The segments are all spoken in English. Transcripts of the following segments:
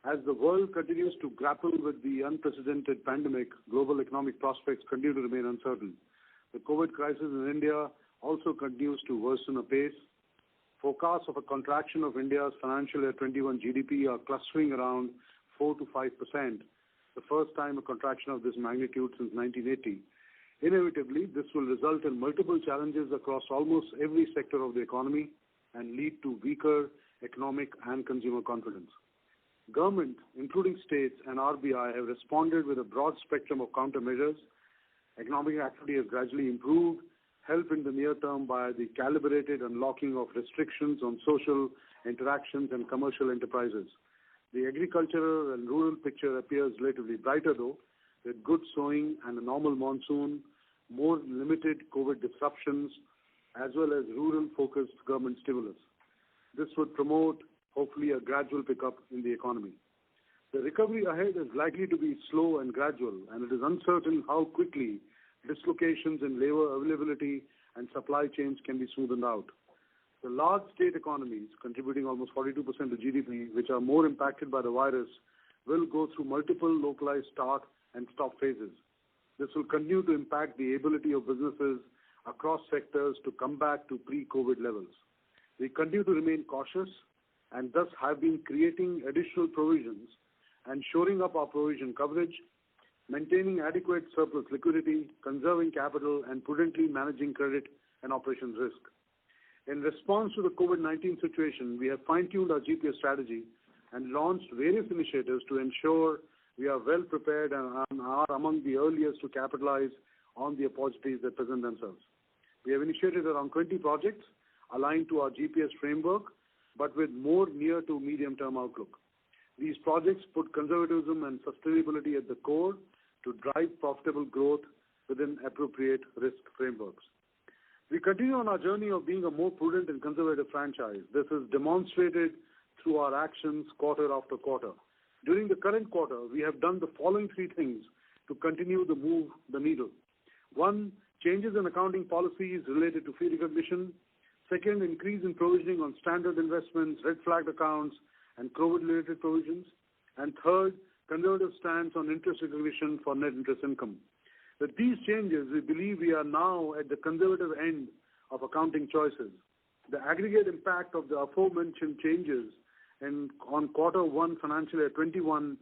As the world continues to grapple with the unprecedented pandemic, global economic prospects continue to remain uncertain. The COVID crisis in India also continues to worsen apace. Forecasts of a contraction of India's financial year 21 GDP are clustering around 4 to 5%, the first time a contraction of this magnitude since 1980. Inevitably, this will result in multiple challenges across almost every sector of the economy and lead to weaker economic and consumer confidence. Government, including states and RBI, have responded with a broad spectrum of countermeasures. Economic activity has gradually improved, helped in the near term by the calibrated unlocking of restrictions on social interactions and commercial enterprises. The agricultural and rural picture appears relatively brighter though, with good sowing and a normal monsoon, more limited COVID disruptions, as well as rural-focused government stimulus. This would promote, hopefully, a gradual pickup in the economy. The recovery ahead is likely to be slow and gradual, and it is uncertain how quickly dislocations in labor availability and supply chains can be smoothened out. The large state economies, contributing almost 42% to GDP, which are more impacted by the virus, will go through multiple localized start and stop phases. This will continue to impact the ability of businesses across sectors to come back to pre-COVID levels. We continue to remain cautious and thus have been creating additional provisions and shoring up our provision coverage, maintaining adequate surplus liquidity, conserving capital, and prudently managing credit and operations risk. In response to the COVID-19 situation, we have fine-tuned our GPS strategy and launched various initiatives to ensure we are well prepared and are among the earliest to capitalize on the opportunities that present themselves. We have initiated around 20 projects aligned to our GPS framework, but with more near to medium-term outlook. These projects put conservatism and sustainability at the core to drive profitable growth within appropriate risk frameworks. We continue on our journey of being a more prudent and conservative franchise. This is demonstrated through our actions quarter after quarter. During the current quarter, we have done the following three things to continue to move the needle. One, changes in accounting policies related to fee recognition. Second, increase in provisioning on standard investments, red flagged accounts, and COVID-related provisions. And third, conservative stance on interest recognition for net interest income. With these changes, we believe we are now at the conservative end of accounting choices. The aggregate impact of the aforementioned changes on quarter one financial year 21,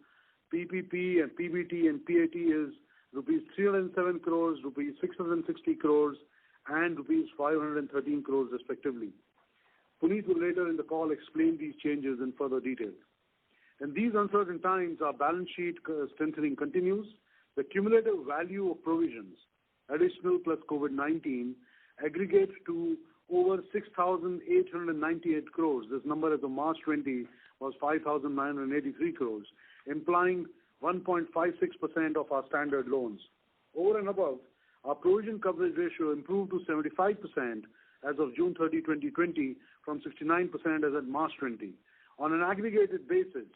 PPP and PBT and PAT is rupees 307 crores, rupees 660 crores, and rupees 513 crores respectively. Puneet will later in the call explain these changes in further detail. In these uncertain times, our balance sheet strengthening continues. The cumulative value of provisions, additional plus COVID-19, aggregates to over 6,898 crores. This number as of March 20 was 5,983 crores, implying 1.56% of our standard loans. Over and above, our provision coverage ratio improved to 75% as of June 30, 2020, from 69% as of March 20. On an aggregated basis,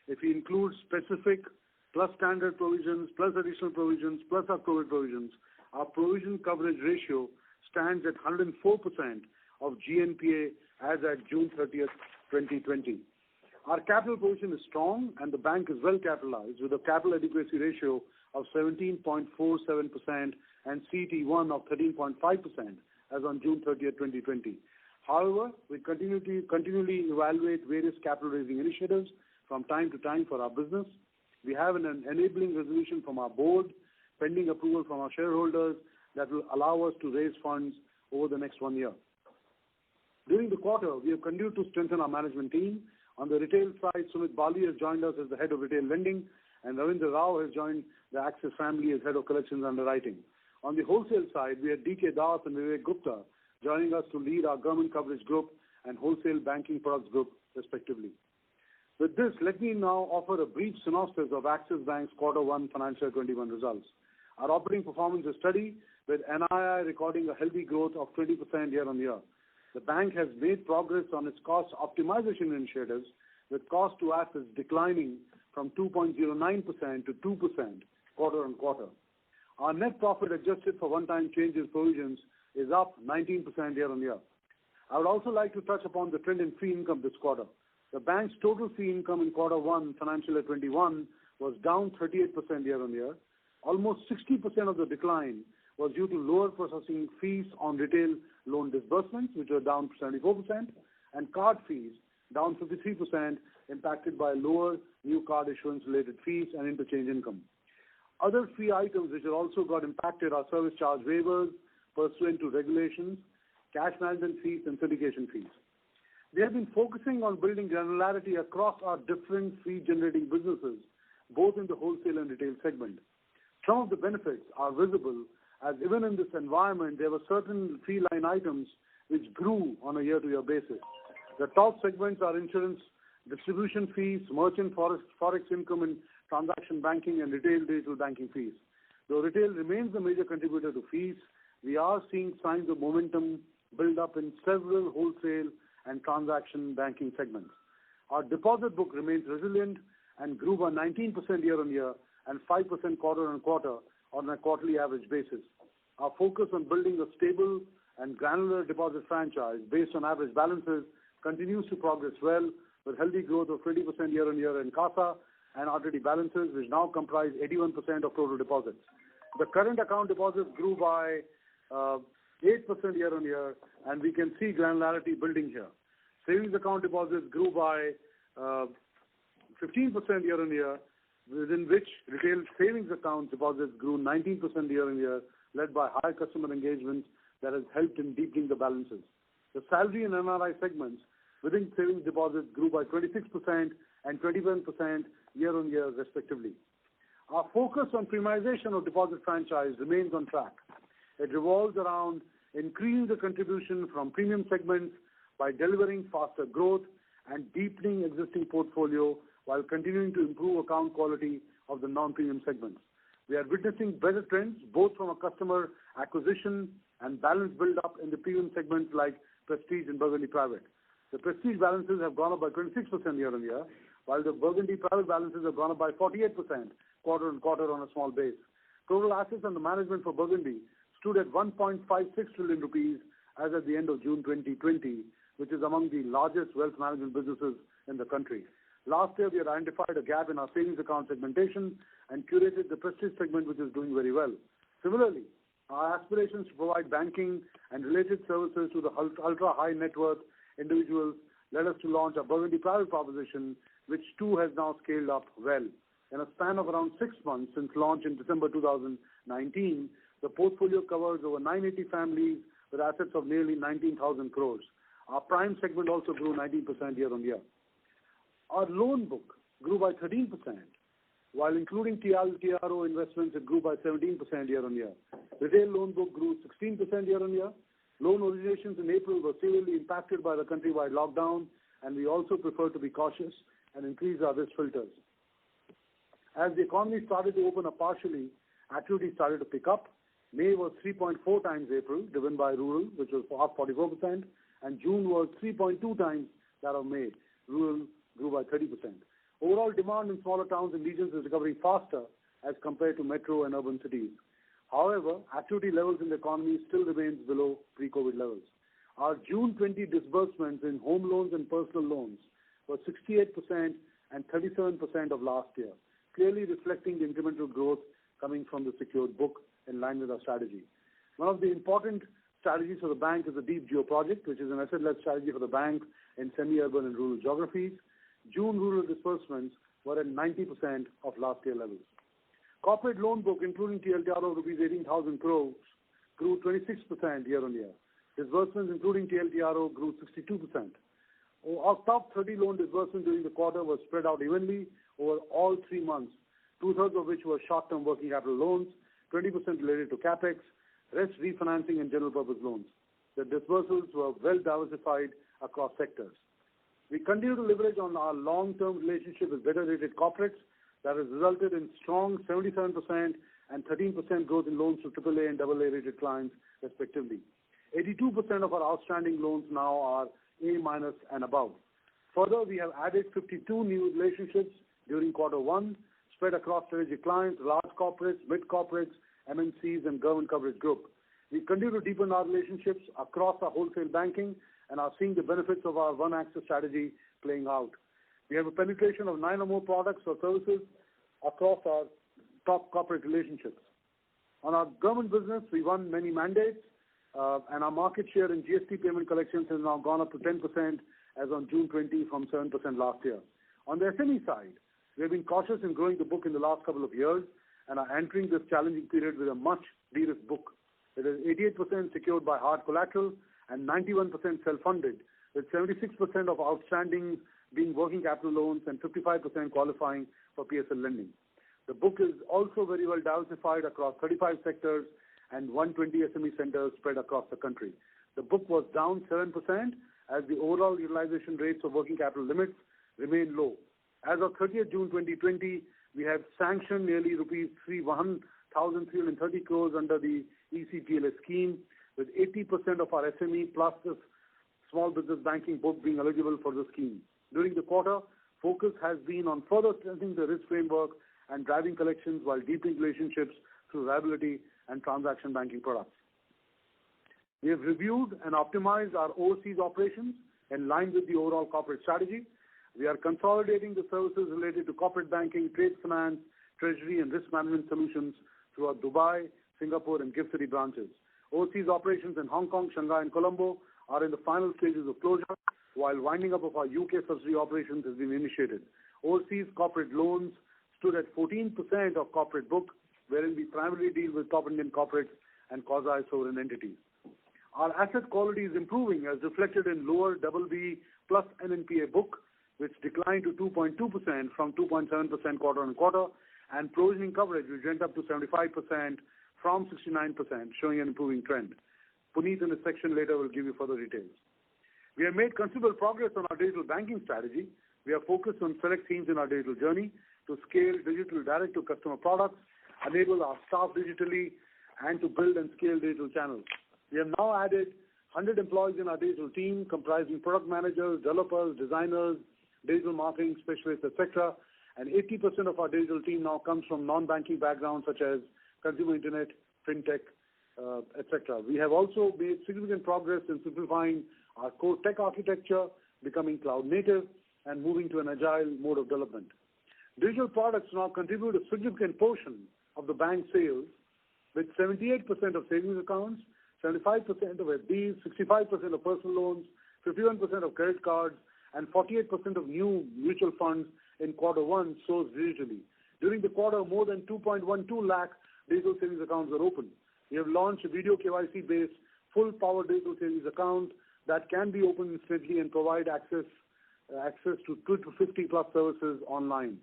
if we include specific plus standard provisions, plus additional provisions, plus our COVID provisions, our provision coverage ratio stands at 104% of GNPA as at June 30th, 2020. Our capital position is strong and the bank is well capitalized with a capital adequacy ratio of 17.47% and CET1 of 13.5% as on June 30th, 2020. However, we continually evaluate various capital raising initiatives from time to time for our business. We have an enabling resolution from our board, pending approval from our shareholders, that will allow us to raise funds over the next 1 year. During the quarter, we have continued to strengthen our management team. On the retail side, Sumit Bali has joined us as the head of retail lending, and Ravindra Rao has joined the Axis family as head of collections underwriting. On the wholesale side, we had DK Das and Vivek Gupta joining us to lead our government coverage group and wholesale banking products group, respectively. With this, let me now offer a brief synopsis of Axis Bank's Quarter 1 Financial 21 results. Our operating performance is steady, with NII recording a healthy growth of 20% year-on-year. The bank has made progress on its cost optimization initiatives, with cost to assets declining from 2.09% to 2% quarter-on-quarter. Our net profit adjusted for one-time changes provisions is up 19% year-on-year. I would also like to touch upon the trend in fee income this quarter. The bank's total fee income in quarter one, financial year 21, was down 38% year-on-year. Almost 60% of the decline was due to lower processing fees on retail loan disbursements, which were down 74%, and card fees down 53%, impacted by lower new card issuance-related fees and interchange income. Other fee items which have also got impacted are service charge waivers pursuant to regulations, cash management fees, and syndication fees. We have been focusing on building granularity across our different fee-generating businesses, both in the wholesale and retail segment. Some of the benefits are visible, as even in this environment, there were certain fee line items which grew on a year-to-year basis. The top segments are insurance, distribution fees, merchant forex income and transaction banking, and retail digital banking fees. Though retail remains the major contributor to fees, we are seeing signs of momentum build up in several wholesale and transaction banking segments. Our deposit book remains resilient and grew by 19% year-on-year and 5% quarter-on-quarter on a quarterly average basis. Our focus on building a stable and granular deposit franchise based on average balances continues to progress well, with healthy growth of 20% year-on-year in CASA and RTD balances, which now comprise 81% of total deposits. The current account deposits grew by 8% year-on-year, and we can see granularity building here. Savings account deposits grew by 15% year-on-year, within which retail savings account deposits grew 19% year-on-year, led by high customer engagement that has helped in deepening the balances. The salary and NRI segments within savings deposits grew by 26% and 21% year-on-year respectively. Our focus on premiumization of deposit franchise remains on track. It revolves around increasing the contribution from premium segments by delivering faster growth and deepening existing portfolio while continuing to improve account quality of the non-premium segments. We are witnessing better trends both from a customer acquisition and balance build-up in the premium segments like Prestige and Burgundy Private. The Prestige balances have gone up by 26% year-on-year, while the Burgundy Private balances have gone up by 48% quarter-on-quarter on a small base. Total assets under management for Burgundy stood at 1.56 trillion rupees as at the end of June 2020, which is among the largest wealth management businesses in the country. Last year, we had identified a gap in our savings account segmentation and curated the Prestige segment, which is doing very well. Similarly, our aspirations to provide banking and related services to the ultra-high net worth individuals led us to launch a Burgundy Private proposition, which too has now scaled up well. In a span of around 6 months since launch in December 2019, the portfolio covers over 980 families with assets of nearly 19,000 crores. Our prime segment also grew 19% year-on-year. Our loan book grew by 13%, while including TLTRO investments, it grew by 17% year-on-year. Retail loan book grew 16% year-on-year. Loan originations in April were severely impacted by the countrywide lockdown, and we also prefer to be cautious and increase our risk filters. As the economy started to open up partially, activity started to pick up. May was 3.4 times April, driven by rural, which was up 44%, and June was 3.2 times that of May. Rural grew by 30%. Overall demand in smaller towns and regions is recovering faster as compared to metro and urban cities. However, activity levels in the economy still remains below pre-COVID levels. Our June 20 disbursements in home loans and personal loans were 68% and 37% of last year, clearly reflecting the incremental growth coming from the secured book in line with our strategy. One of the important strategies for the bank is the Deep Geo project, which is an asset-led strategy for the bank in semi-urban and rural geographies. June rural disbursements were at 90% of last year levels. Corporate loan book, including TLTRO, rupees 18,000 crores, grew 26% year-on-year. Disbursements, including TLTRO, grew 62%. Our top 30 loan disbursements during the quarter were spread out evenly over all 3 months, 2/3 of which were short-term working capital loans, 20% related to CAPEX, rest refinancing and general purpose loans. The disbursements were well diversified across sectors. We continue to leverage on our long-term relationship with better rated corporates that has resulted in strong 77% and 13% growth in loans to AAA and AA rated clients respectively. 82% of our outstanding loans now are A- and above. Further, we have added 52 new relationships during quarter one, spread across strategic clients, large corporates, mid-corporates, MNCs, and government coverage group. We continue to deepen our relationships across our wholesale banking and are seeing the benefits of our One Axis strategy playing out. We have a penetration of 9 or more products or services across our top corporate relationships. On our government business, we won many mandates, and our market share in GST payment collections has now gone up to 10% as on June 20 from 7% last year. On the SME side, we have been cautious in growing the book in the last couple of years and are entering this challenging period with a much de-risked book. It is 88% secured by hard collateral and 91% self-funded, with 76% of outstanding being working capital loans and 55% qualifying for PSL lending. The book is also very well diversified across 35 sectors and 120 SME centers spread across the country. The book was down 7% as the overall utilization rates of working capital limits remain low. As of 30th June 2020, we have sanctioned nearly rupees 1,330 crores under the ECPLS scheme, with 80% of our SME plus the small business banking book being eligible for the scheme. During the quarter, focus has been on further strengthening the risk framework and driving collections while deepening relationships through liability and transaction banking products. We have reviewed and optimized our overseas operations in line with the overall corporate strategy. We are consolidating the services related to corporate banking, trade finance, treasury, and risk management solutions through our Dubai, Singapore, and GIFT City branches. Overseas operations in Hong Kong, Shanghai, and Colombo are in the final stages of closure, while winding up of our UK subsidiary operations has been initiated. Overseas corporate loans stood at 14% of corporate book, wherein we primarily deal with top Indian corporates and quasi-sovereign entities. Our asset quality is improving as reflected in lower BB plus NNPA book, which declined to 2.2% from 2.7% quarter on quarter, and provisioning coverage, which went up to 75% from 69%, showing an improving trend. Puneet in the section later will give you further details. We have made considerable progress on our digital banking strategy. We are focused on select themes in our digital journey to scale digital direct-to-customer products, enable our staff digitally, and to build and scale digital channels. We have now added 100 employees in our digital team, comprising product managers, developers, designers, digital marketing specialists, etc. And 80% of our digital team now comes from non-banking backgrounds such as consumer internet, fintech, etc. We have also made significant progress in simplifying our core tech architecture, becoming cloud native, and moving to an agile mode of development. Digital products now contribute a significant portion of the bank sales, with 78% of savings accounts, 75% of FDs, 65% of personal loans, 51% of credit cards, and 48% of new mutual funds in quarter one sourced digitally. During the quarter, more than 2.12 lakh digital savings accounts were opened. We have launched a video KYC-based full-power digital savings account that can be opened instantly and provide access to 250 plus services online.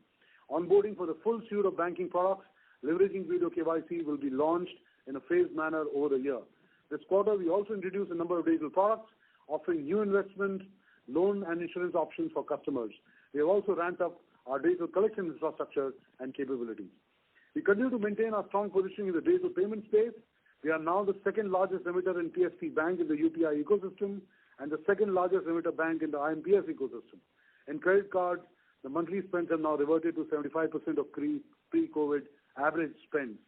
Onboarding for the full suite of banking products leveraging video KYC will be launched in a phased manner over the year. This quarter, we also introduced a number of digital products offering new investment, loan, and insurance options for customers. We have also ramped up our digital collection infrastructure and capabilities. We continue to maintain our strong position in the digital payment space. We are now the second largest remitter in PSP Bank in the UPI ecosystem and the second largest remitter bank in the IMPS ecosystem. In credit cards, the monthly spends have now reverted to 75% of pre-COVID average spends.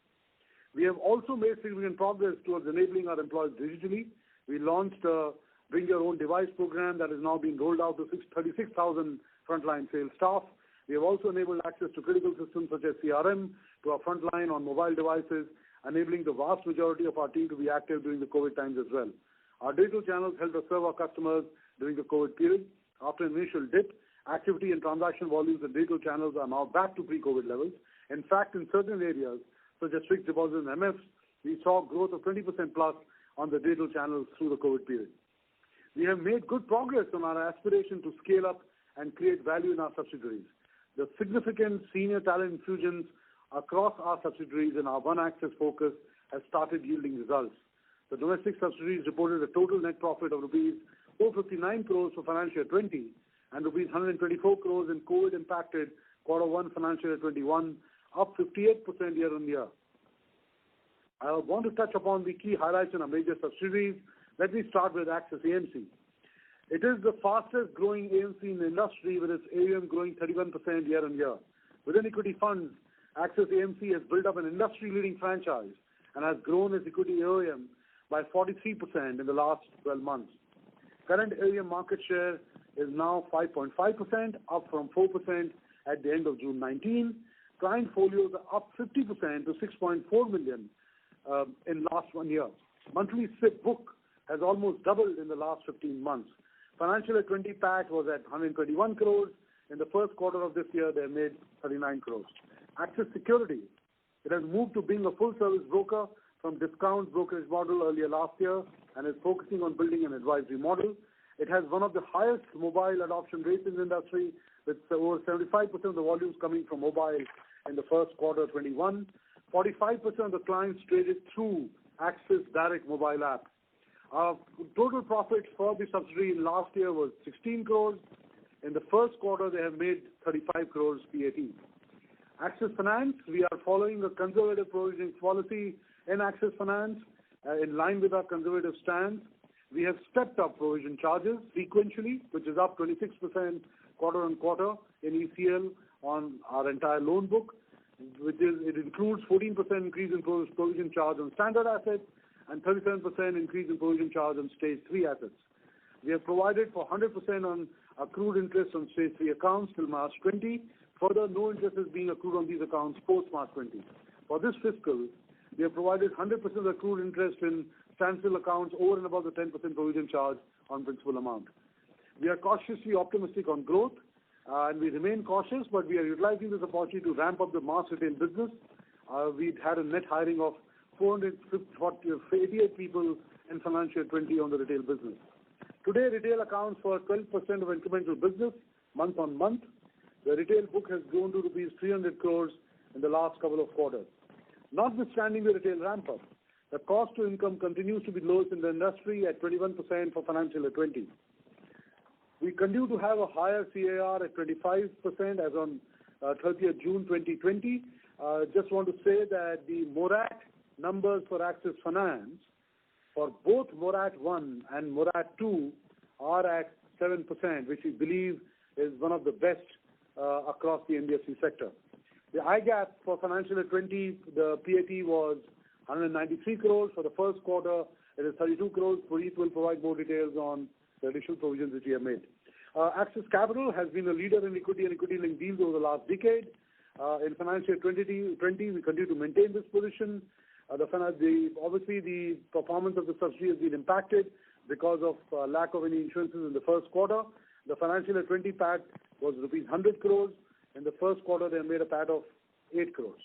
We have also made significant progress towards enabling our employees digitally. We launched a Bring Your Own Device program that is now being rolled out to 36,000 frontline sales staff. We have also enabled access to critical systems such as CRM to our frontline on mobile devices, enabling the vast majority of our team to be active during the COVID times as well. Our digital channels helped us serve our customers during the COVID period. After an initial dip, activity and transaction volumes in digital channels are now back to pre-COVID levels. In fact, in certain areas, such as fixed deposits and MFs, we saw growth of 20% plus on the digital channels through the COVID period. We have made good progress on our aspiration to scale up and create value in our subsidiaries. The significant senior talent infusions across our subsidiaries and our One Axis focus has started yielding results. The domestic subsidiaries reported a total net profit of rupees 459 crores for financial year 20 and rupees 124 crores in COVID-impacted quarter one financial year 21, up 58% year on year. I want to touch upon the key highlights in our major subsidiaries. Let me start with Axis AMC. It is the fastest growing AMC in the industry, with its AUM growing 31% year on year. Within equity funds, Axis AMC has built up an industry-leading franchise and has grown its equity AUM by 43% in the last 12 months. Current AUM market share is now 5.5%, up from 4% at the end of June 19. Client folios are up 50% to 6.4 million in last 1 year. Monthly SIP book has almost doubled in the last 15 months. Financial Year 20 PAT was at 121 crores. In the first quarter of this year, they made 39 crores. Axis Securities, it has moved to being a full-service broker from discount brokerage model earlier last year and is focusing on building an advisory model. It has one of the highest mobile adoption rates in the industry, with over 75% of the volumes coming from mobile in the first quarter 21. 45% of the clients traded through Axis Direct mobile app. Total profits for the subsidiary last year was 16 crores. In the first quarter, they have made 35 crores PAT. Axis Finance, we are following a conservative provisioning policy in Axis Finance in line with our conservative stance. We have stepped up provision charges sequentially, which is up 26% quarter on quarter in ECL on our entire loan book, it includes 14% increase in provision charge on standard assets and 37% increase in provision charge on stage 3 assets. We have provided for 100% on accrued interest on stage 3 accounts till March 20. Further, no interest is being accrued on these accounts post March 20. For this fiscal, we have provided 100% accrued interest in standstill accounts over and above the 10% provision charge on principal amount. We are cautiously optimistic on growth, and we remain cautious, but we are utilizing this opportunity to ramp up the mass retail business. We've had a net hiring of 488 people in financial 20 on the retail business. Today, retail accounts for 12% of incremental business month on month. The retail book has grown to rupees 300 crores in the last couple of quarters. Notwithstanding the retail ramp-up, the cost to income continues to be lowest in the industry at 21% for financial year 20. We continue to have a higher CAR at 25% as on 30th June 2020. Just want to say that the Morat numbers for Axis Finance for both Morat 1 and Morat 2 are at 7%, which we believe is one of the best across the NBFC sector. The IGAP for financial year 20, the PAT was 193 crores. For the first quarter, it is 32 crores. Puneet will provide more details on the additional provisions which we have made. Axis Capital has been a leader in equity and equity-linked deals over the last decade. In financial year 2020, we continue to maintain this position. Obviously, the performance of the subsidiary has been impacted because of lack of any insurances in the first quarter. The financial year 20 PAT was rupees 100 crores. In the first quarter, they made a PAT of 8 crores.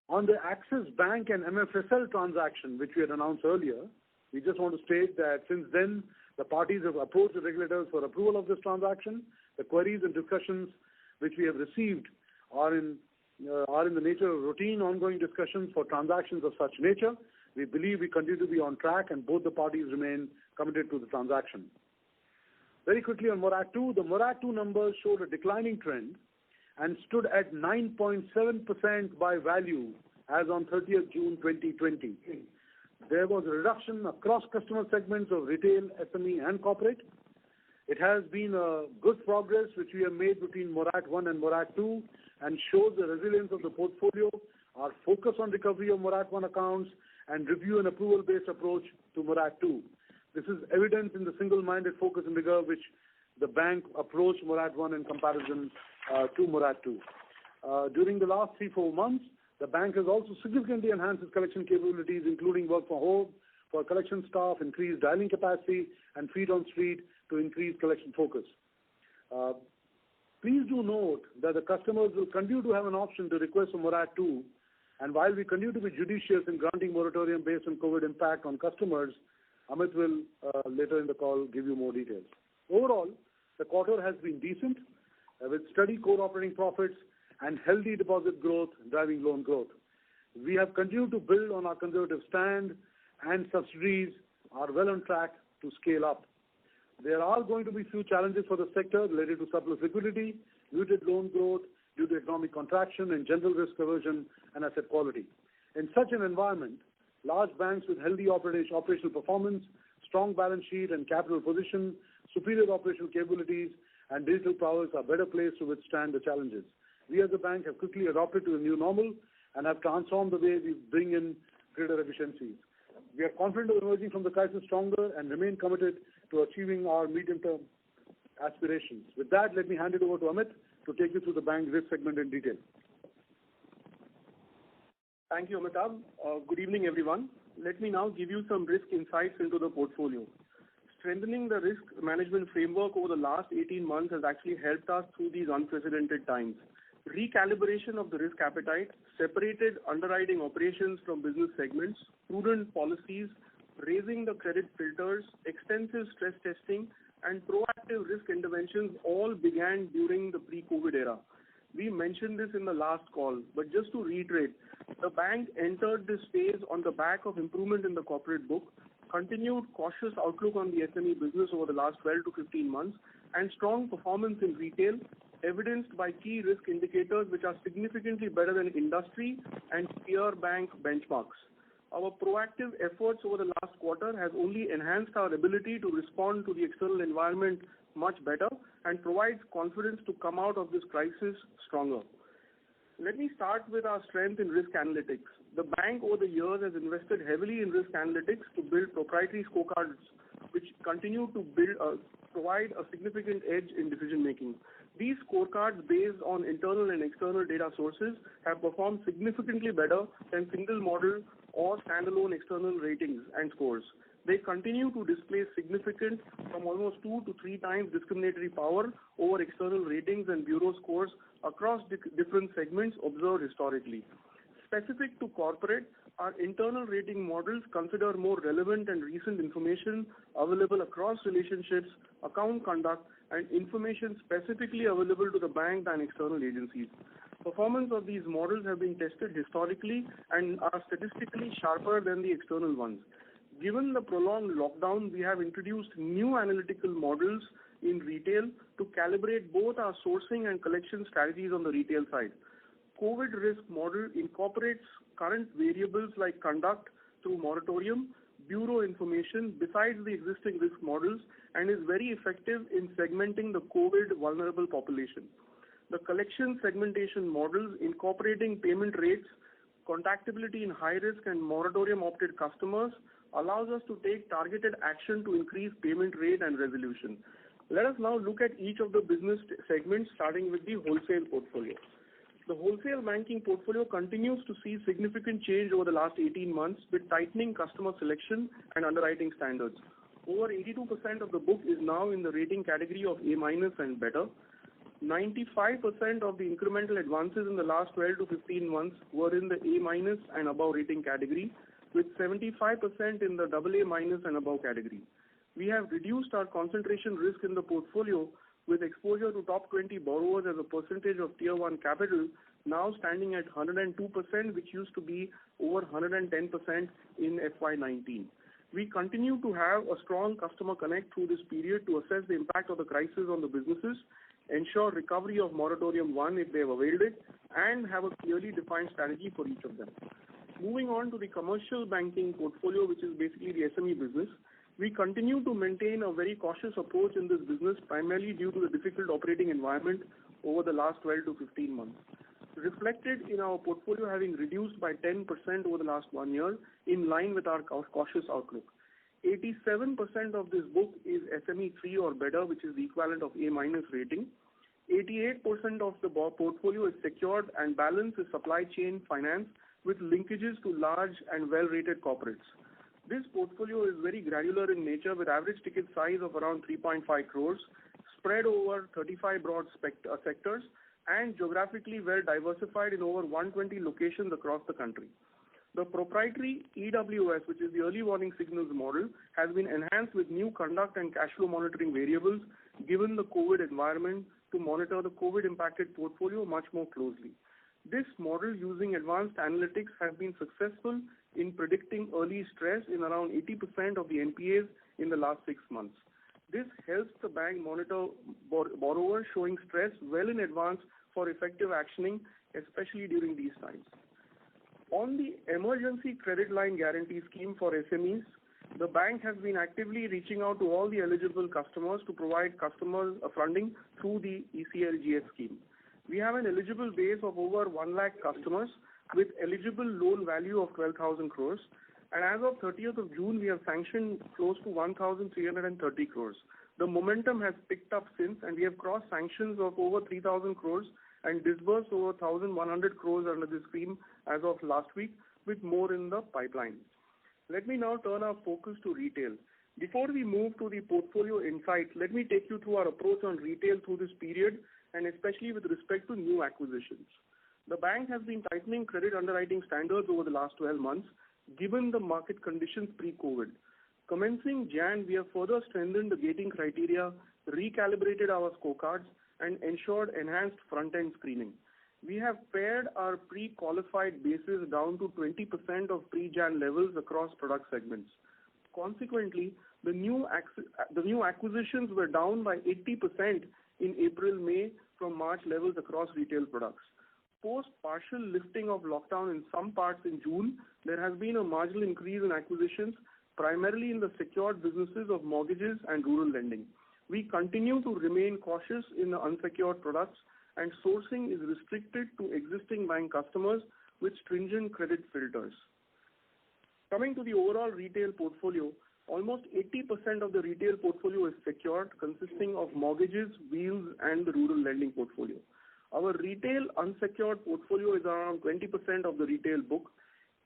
On the Axis Bank and MFSL transaction, which we had announced earlier, we just want to state that since then, the parties have approached the regulators for approval of this transaction. The queries and discussions which we have received are in the nature of routine ongoing discussions for transactions of such nature. We believe we continue to be on track and both the parties remain committed to the transaction. Very quickly on Morat 2, the Morat 2 numbers showed a declining trend and stood at 9.7% by value as on 30th June 2020. There was a reduction across customer segments of retail, SME and corporate. It has been a good progress which we have made between Morat 1 and Morat 2 and shows the resilience of the portfolio, our focus on recovery of Morat 1 accounts and review and approval-based approach to Morat 2. This is evident in the single-minded focus and rigor which the bank approached Morat 1 in comparison to Morat 2. During the last 3-4 months, the bank has also significantly enhanced its collection capabilities, including work from home for collection staff, increased dialing capacity, and feet on street to increase collection focus. Please do note that the customers will continue to have an option to request for Morat 2, and while we continue to be judicious in granting moratorium based on COVID impact on customers, Amit will later in the call give you more details. Overall, the quarter has been decent with steady core operating profits and healthy deposit growth driving loan growth. We have continued to build on our conservative stand and subsidiaries are well on track to scale up. There are going to be few challenges for the sector related to surplus liquidity, muted loan growth due to economic contraction and general risk aversion and asset quality. In such an environment, large banks with healthy operational performance, strong balance sheet and capital position, superior operational capabilities and digital powers are better placed to withstand the challenges. We as a bank have quickly adopted to the new normal and have transformed the way we bring in greater efficiencies. We are confident of emerging from the crisis stronger and remain committed to achieving our medium-term aspirations. With that, let me hand it over to Amit to take you through the bank's risk segment in detail. Thank you, Amitabh. Good evening, everyone. Let me now give you some risk insights into the portfolio. Strengthening the risk management framework over the last 18 months has actually helped us through these unprecedented times. Recalibration of the risk appetite, separated underwriting operations from business segments, prudent policies, raising the credit filters, extensive stress testing, and proactive risk interventions all began during the pre-COVID era. We mentioned this in the last call, but just to reiterate, the bank entered this phase on the back of improvement in the corporate book, continued cautious outlook on the SME business over the last 12 to 15 months, and strong performance in retail, evidenced by key risk indicators which are significantly better than industry and peer bank benchmarks. Our proactive efforts over the last quarter has only enhanced our ability to respond to the external environment much better and provides confidence to come out of this crisis stronger. Let me start with our strength in risk analytics. The bank over the years has invested heavily in risk analytics to build proprietary scorecards which continue to provide a significant edge in decision making. These scorecards based on internal and external data sources have performed significantly better than single model or standalone external ratings and scores. They continue to display significant from almost 2 to 3 times discriminatory power over external ratings and bureau scores across different segments observed historically. Specific to corporate, our internal rating models consider more relevant and recent information available across relationships, account conduct, and information specifically available to the bank than external agencies. Performance of these models have been tested historically and are statistically sharper than the external ones. Given the prolonged lockdown, we have introduced new analytical models in retail to calibrate both our sourcing and collection strategies on the retail side. COVID risk model incorporates current variables like conduct through moratorium, bureau information besides the existing risk models and is very effective in segmenting the COVID vulnerable population. The collection segmentation models incorporating payment rates, contactability in high risk and moratorium opted customers allows us to take targeted action to increase payment rate and resolution. Let us now look at each of the business segments starting with the wholesale portfolio. The wholesale banking portfolio continues to see significant change over the last 18 months with tightening customer selection and underwriting standards. Over 82% of the book is now in the rating category of A- and better. 95% of the incremental advances in the last 12 to 15 months were in the A- and above rating category, with 75% in the AA- and above category. We have reduced our concentration risk in the portfolio with exposure to top 20 borrowers as a percentage of Tier 1 capital now standing at 102%, which used to be over 110% in FY19. We continue to have a strong customer connect through this period to assess the impact of the crisis on the businesses, ensure recovery of moratorium 1 if they have availed it, and have a clearly defined strategy for each of them. Moving on to the commercial banking portfolio, which is basically the SME business, we continue to maintain a very cautious approach in this business, primarily due to the difficult operating environment over the last 12 to 15 months. Reflected in our portfolio having reduced by 10% over the last 1 year, in line with our cautious outlook. 87% of this book is SME 3 or better, which is the equivalent of A- rating. 88% of the portfolio is secured and balance is supply chain finance with linkages to large and well-rated corporates. This portfolio is very granular in nature with average ticket size of around 3.5 crores, spread over 35 broad sectors and geographically well diversified in over 120 locations across the country. The proprietary EWS, which is the early warning signals model, has been enhanced with new conduct and cash flow monitoring variables given the COVID environment to monitor the COVID impacted portfolio much more closely. This model using advanced analytics has been successful in predicting early stress in around 80% of the NPAs in the last 6 months. This helps the bank monitor borrowers showing stress well in advance for effective actioning, especially during these times. On the emergency credit line guarantee scheme for SMEs, the bank has been actively reaching out to all the eligible customers to provide customers funding through the ECLGS scheme. We have an eligible base of over 1 lakh customers with eligible loan value of 12,000 crores. And as of 30th of June, we have sanctioned close to 1,330 crores. The momentum has picked up since, and we have crossed sanctions of over 3,000 crores and disbursed over 1,100 crores under this scheme as of last week, with more in the pipeline. Let me now turn our focus to retail. Before we move to the portfolio insights, let me take you through our approach on retail through this period, and especially with respect to new acquisitions. The bank has been tightening credit underwriting standards over the last 12 months, given the market conditions pre-COVID. Commencing Jan, we have further strengthened the gating criteria, recalibrated our scorecards, and ensured enhanced front-end screening. We have pared our pre-qualified bases down to 20% of pre-Jan levels across product segments. Consequently, the new acquisitions were down by 80% in April-May from March levels across retail products. Post partial lifting of lockdown in some parts in June, there has been a marginal increase in acquisitions, primarily in the secured businesses of mortgages and rural lending. We continue to remain cautious in the unsecured products, and sourcing is restricted to existing bank customers with stringent credit filters. Coming to the overall retail portfolio, almost 80% of the retail portfolio is secured, consisting of mortgages, wheels, and the rural lending portfolio. Our retail unsecured portfolio is around 20% of the retail book.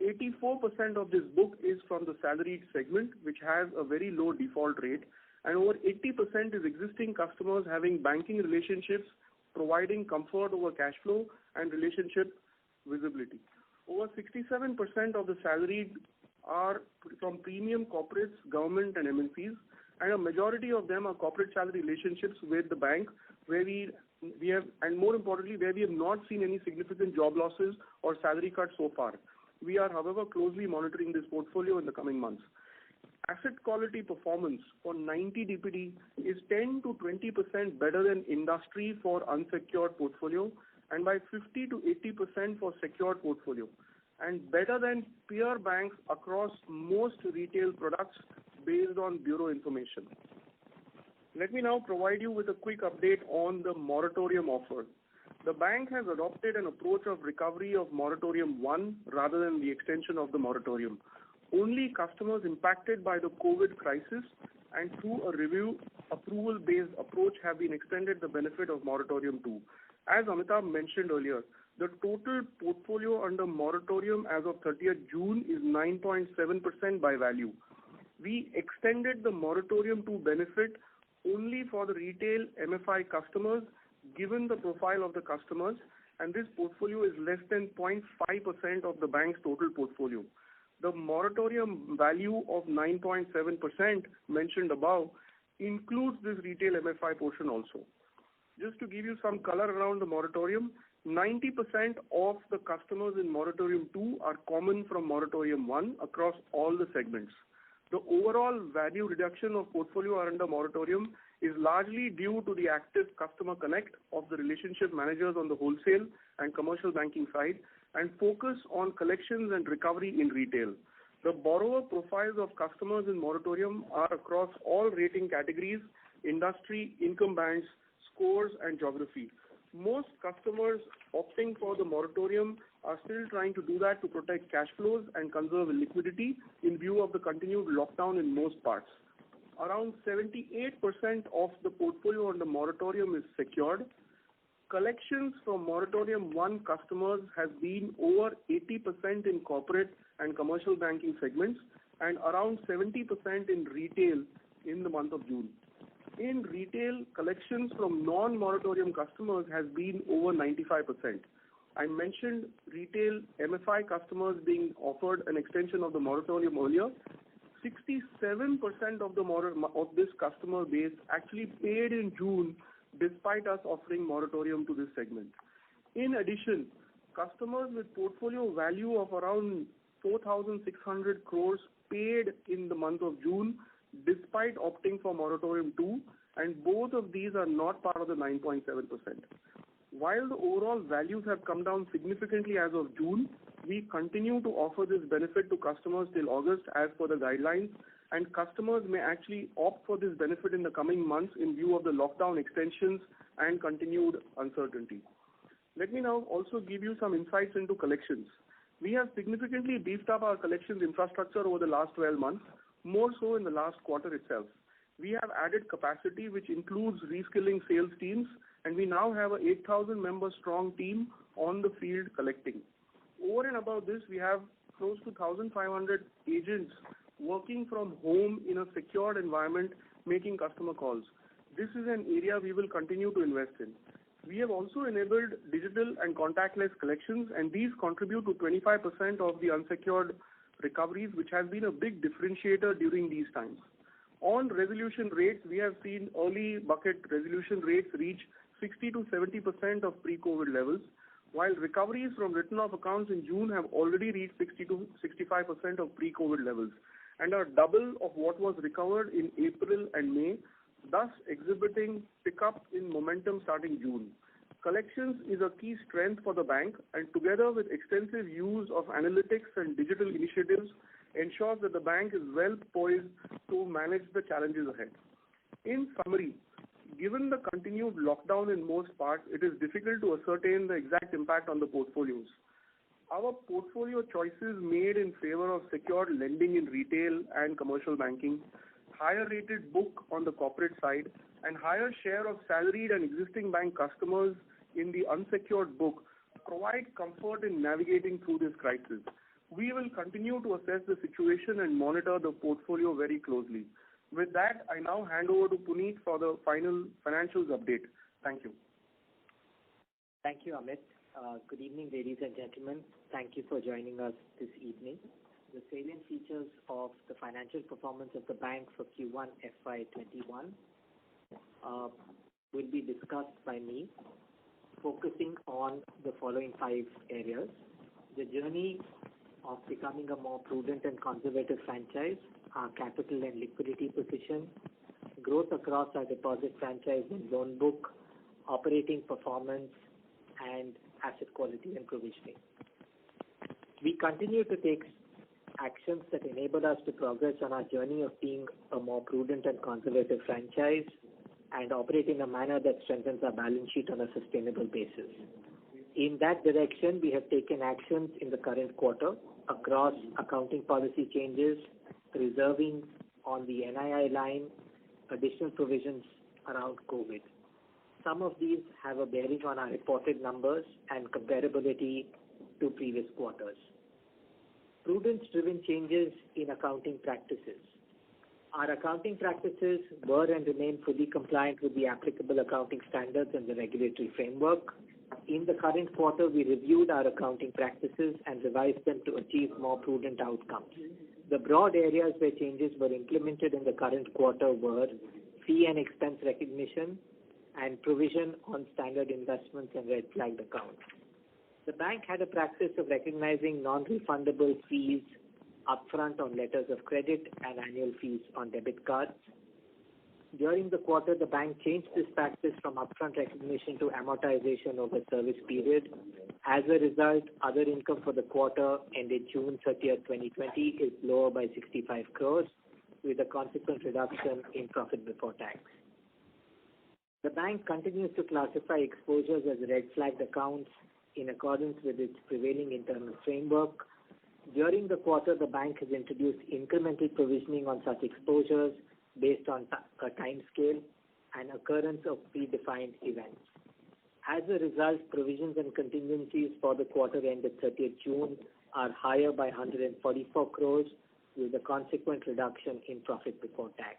84% of this book is from the salaried segment, which has a very low default rate, and over 80% is existing customers having banking relationships, providing comfort over cash flow and relationship visibility. Over 67% of the salaried are from premium corporates, government, and MNCs, and a majority of them are corporate salary relationships with the bank, where we have, and more importantly, where we have not seen any significant job losses or salary cuts so far. We are, however, closely monitoring this portfolio in the coming months. Asset quality performance for 90 DPD is 10 to 20% better than industry for unsecured portfolio, and by 50 to 80% for secured portfolio, and better than peer banks across most retail products based on bureau information. Let me now provide you with a quick update on the moratorium offer. The bank has adopted an approach of recovery of moratorium 1 rather than the extension of the moratorium. Only customers impacted by the COVID crisis and through a review approval-based approach have been extended the benefit of moratorium 2. As Amitabh mentioned earlier, the total portfolio under moratorium as of 30th June is 9.7% by value. We extended the moratorium 2 benefit only for the retail MFI customers, given the profile of the customers, and this portfolio is less than 0.5% of the bank's total portfolio. The moratorium value of 9.7% mentioned above includes this retail MFI portion also. Just to give you some color around the moratorium, 90% of the customers in moratorium 2 are common from moratorium 1 across all the segments. The overall value reduction of portfolio under moratorium is largely due to the active customer connect of the relationship managers on the wholesale and commercial banking side, and focus on collections and recovery in retail. The borrower profiles of customers in moratorium are across all rating categories, industry, income bands, scores, and geography. Most customers opting for the moratorium are still trying to do that to protect cash flows and conserve liquidity in view of the continued lockdown in most parts. Around 78% of the portfolio under moratorium is secured. Collections from moratorium 1 customers has been over 80% in corporate and commercial banking segments and around 70% in retail in the month of June. In retail, collections from non-moratorium customers has been over 95%. I mentioned retail MFI customers being offered an extension of the moratorium earlier. 67% of this customer base actually paid in June despite us offering moratorium to this segment. In addition, customers with portfolio value of around 4,600 crores paid in the month of June despite opting for moratorium 2, and both of these are not part of the 9.7%. While the overall values have come down significantly as of June, we continue to offer this benefit to customers till August as per the guidelines, and customers may actually opt for this benefit in the coming months in view of the lockdown extensions and continued uncertainty. Let me now also give you some insights into collections. We have significantly beefed up our collections infrastructure over the last 12 months, more so in the last quarter itself. We have added capacity, which includes reskilling sales teams, and we now have a 8,000 member strong team on the field collecting. Over and above this, we have close to 1,500 agents working from home in a secured environment, making customer calls. This is an area we will continue to invest in. We have also enabled digital and contactless collections, and these contribute to 25% of the unsecured recoveries, which has been a big differentiator during these times. On resolution rates, we have seen early bucket resolution rates reach 60 to 70% of pre-COVID levels, while recoveries from written-off accounts in June have already reached 60 to 65% of pre-COVID levels and are double of what was recovered in April and May, thus exhibiting pickup in momentum starting June. Collections is a key strength for the bank, and together with extensive use of analytics and digital initiatives, ensures that the bank is well poised to manage the challenges ahead. In summary, given the continued lockdown in most parts, it is difficult to ascertain the exact impact on the portfolios. Our portfolio choices made in favor of secured lending in retail and commercial banking, higher rated book on the corporate side, and higher share of salaried and existing bank customers in the unsecured book provide comfort in navigating through this crisis. We will continue to assess the situation and monitor the portfolio very closely. With that, I now hand over to Puneet for the final financials update. Thank you. Thank you, Amit. Good evening, ladies and gentlemen. Thank you for joining us this evening. The salient features of the financial performance of the bank for Q1 FY21 will be discussed by me, focusing on the following 5 areas: the journey of becoming a more prudent and conservative franchise, our capital and liquidity position, growth across our deposit franchise and loan book, operating performance, and asset quality and provisioning. We continue to take actions that enable us to progress on our journey of being a more prudent and conservative franchise and operate in a manner that strengthens our balance sheet on a sustainable basis. In that direction, we have taken actions in the current quarter across accounting policy changes, reserving on the NII line, additional provisions around COVID. Some of these have a bearing on our reported numbers and comparability to previous quarters. Prudence-driven changes in accounting practices. Our accounting practices were and remain fully compliant with the applicable accounting standards and the regulatory framework. In the current quarter, we reviewed our accounting practices and revised them to achieve more prudent outcomes. The broad areas where changes were implemented in the current quarter were fee and expense recognition and provision on standard investments and red flagged accounts. The bank had a practice of recognizing non-refundable fees upfront on letters of credit and annual fees on debit cards. During the quarter, the bank changed this practice from upfront recognition to amortization over service period. As a result, other income for the quarter ended June 30th, 2020 is lower by 65 crores with a consequent reduction in profit before tax. The bank continues to classify exposures as red flagged accounts in accordance with its prevailing internal framework. During the quarter, the bank has introduced incremental provisioning on such exposures based on a time scale and occurrence of predefined events. As a result, provisions and contingencies for the quarter ended 30th June are higher by 144 crores with a consequent reduction in profit before tax.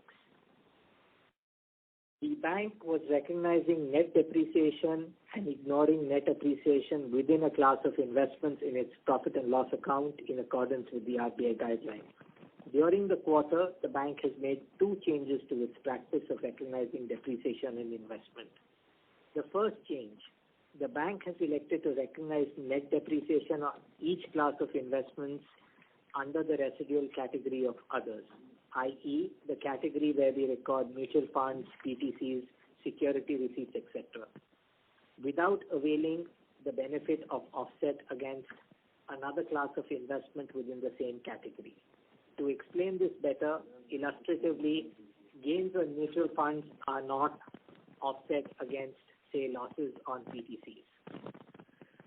The bank was recognizing net depreciation and ignoring net appreciation within a class of investments in its profit and loss account in accordance with the RBI guidelines. During the quarter, the bank has made 2 changes to its practice of recognizing depreciation and investment. The first change, the bank has elected to recognize net depreciation on each class of investments under the residual category of others, i.e. the category where we record mutual funds, PTCs, security receipts, etc., without availing the benefit of offset against another class of investment within the same category. To explain this better, illustratively, gains on mutual funds are not offset against, say, losses on PTCs.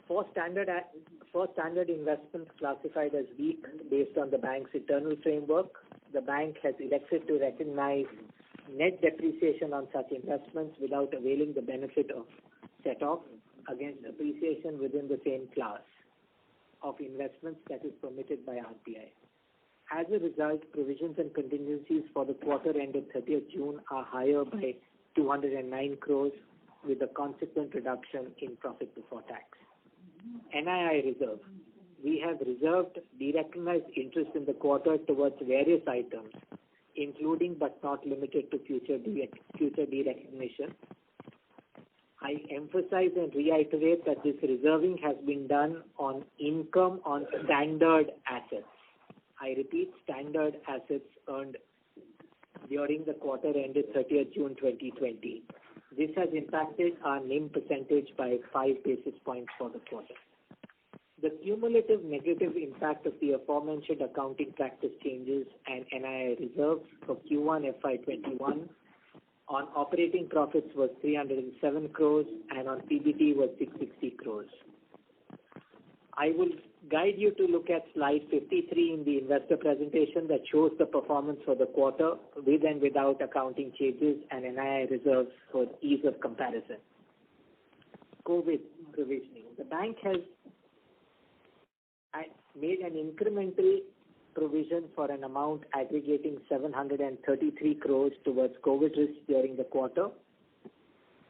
For standard investments classified as weak based on the bank's internal framework, the bank has elected to recognize net depreciation on such investments without availing the benefit of set-off against appreciation within the same class of investments that is permitted by RBI. As a result, provisions and contingencies for the quarter ended 30th June are higher by 209 crores with a consequent reduction in profit before tax. NII reserve. We have reserved derecognized interest in the quarter towards various items, including but not limited to future derecognition. I emphasize and reiterate that this reserving has been done on income on standard assets. I repeat, standard assets earned during the quarter ended 30th June 2020. This has impacted our NIM percentage by 5 basis points for the quarter. The cumulative negative impact of the aforementioned accounting practice changes and NII reserves for Q1 FY21 on operating profits was 307 crores and on PBT was 660 crores. I will guide you to look at slide 53 in the investor presentation that shows the performance for the quarter with and without accounting changes and NII reserves for ease of comparison. COVID provisioning. The bank has made an incremental provision for an amount aggregating 733 crores towards COVID risks during the quarter.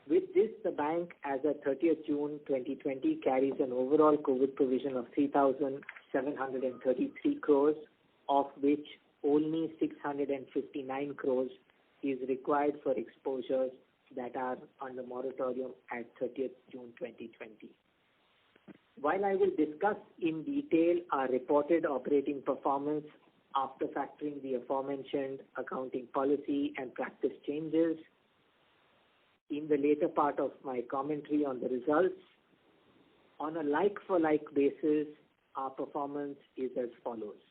With this, the bank, as of 30th June 2020, carries an overall COVID provision of 3,733 crores, of which only 659 crores is required for exposures that are under moratorium at 30th June 2020. While I will discuss in detail our reported operating performance after factoring the aforementioned accounting policy and practice changes, in the later part of my commentary on the results, on a like-for-like basis, our performance is as follows.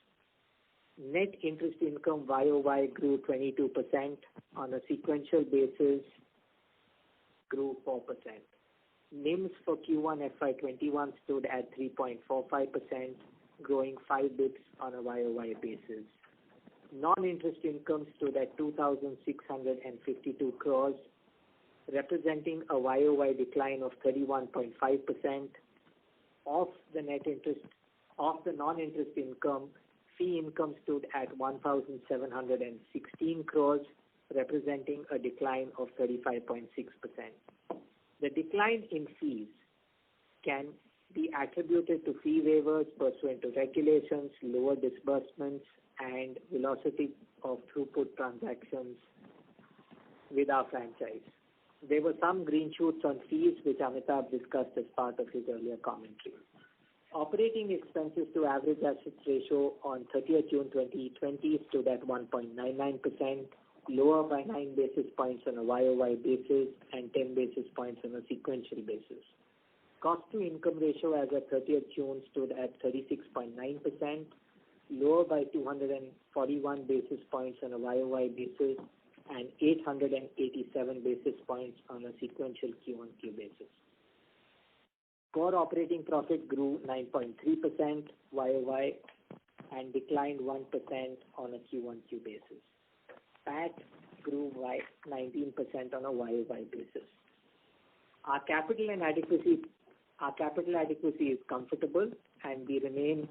Net interest income YOY grew 22%, on a sequential basis grew 4%. NIMs for Q1 FY21 stood at 3.45%, growing 5 bps on a YOY basis. Non-interest income stood at 2,652 crores, representing a YOY decline of 31.5%. Of the non-interest income, fee income stood at 1,716 crores, representing a decline of 35.6%. The decline in fees can be attributed to fee waivers pursuant to regulations, lower disbursements, and velocity of throughput transactions with our franchise. There were some green shoots on fees, which Amitabh discussed as part of his earlier commentary. Operating expenses to average assets ratio on 30th June 2020 stood at 1.99%, lower by 9 basis points on a YOY basis and 10 basis points on a sequential basis. Cost to income ratio as of 30th June stood at 36.9%, lower by 241 basis points on a YOY basis and 887 basis points on a sequential Q1Q basis. Core operating profit grew 9.3% YOY and declined 1% on a Q1Q basis. PAT grew by 19% on a YOY basis. Our capital adequacy is comfortable, and we remain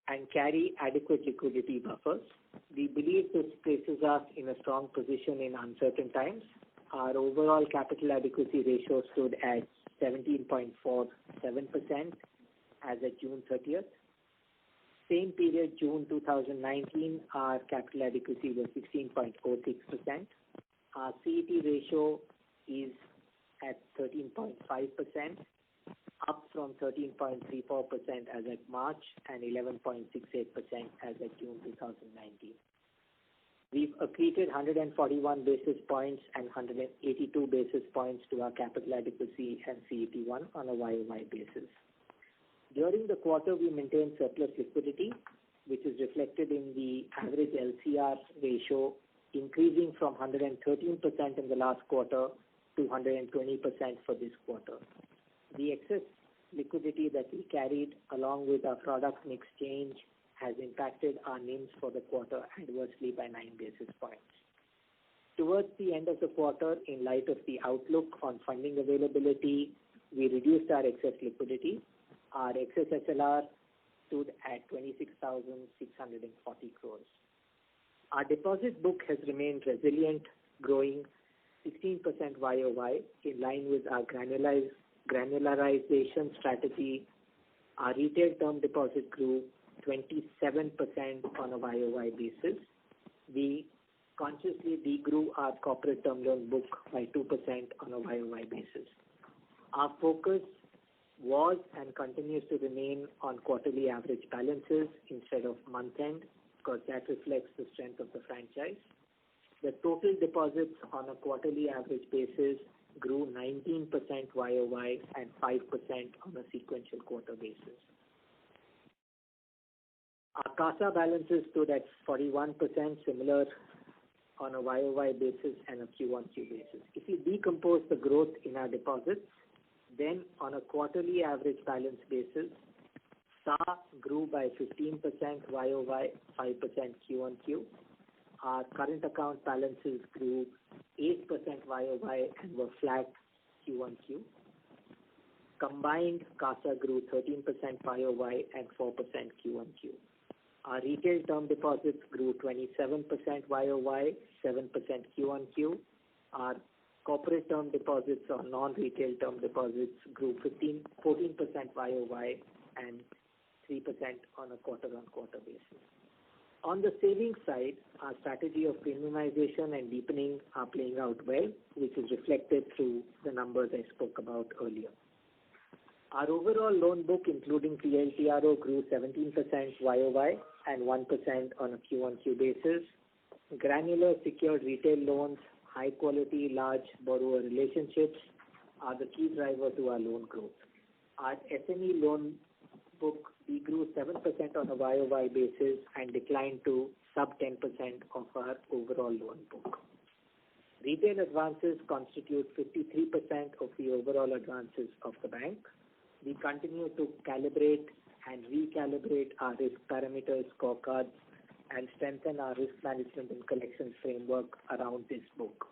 and carry adequate liquidity buffers. We believe this places us in a strong position in uncertain times. Our overall capital adequacy ratio stood at 17.47% as of June 30th. Same period, June 2019, our capital adequacy was 16.06%. Our CET ratio is at 13.5%, up from 13.34% as of March and 11.68% as of June 2019. We've accreted 141 basis points and 182 basis points to our capital adequacy and CET1 on a YOY basis. During the quarter, we maintained surplus liquidity, which is reflected in the average LCR ratio, increasing from 113% in the last quarter to 120% for this quarter. The excess liquidity that we carried, along with our product mix change has impacted our NIMs for the quarter adversely by 9 basis points. Towards the end of the quarter, in light of the outlook on funding availability, we reduced our excess liquidity. Our excess SLR stood at 26,640 crores. Our deposit book has remained resilient, growing 16% YOY in line with our granularization strategy. Our retail term deposit grew 27% on a YOY basis. We consciously degrew our corporate term loan book by 2% on a YOY basis. Our focus was and continues to remain on quarterly average balances instead of month-end, because that reflects the strength of the franchise. The total deposits on a quarterly average basis grew 19% YOY and 5% on a sequential quarter basis. Our CASA balances stood at 41%, similar on a YOY basis and a Q1Q basis. If we decompose the growth in our deposits, then on a quarterly average balance basis, SA grew by 15% YOY, 5% Q1Q. Our current account balances grew 8% YOY and were flat Q1Q. Combined CASA grew 13% YOY and 4% Q1Q. Our retail term deposits grew 27% YOY, 7% Q1Q. Our corporate term deposits or non-retail term deposits grew 14% YOY and 3% on a quarter-on-quarter basis. On the savings side, our strategy of premiumization and deepening are playing out well, which is reflected through the numbers I spoke about earlier. Our overall loan book, including TLTRO, grew 17% YOY and 1% on a Q1Q basis. Granular secured retail loans, high quality, large borrower relationships are the key driver to our loan growth. Our SME loan book degrew 7% on a YOY basis and declined to sub 10% of our overall loan book. Retail advances constitute 53% of the overall advances of the bank. We continue to calibrate and recalibrate our risk parameters, scorecards, and strengthen our risk management and collections framework around this book.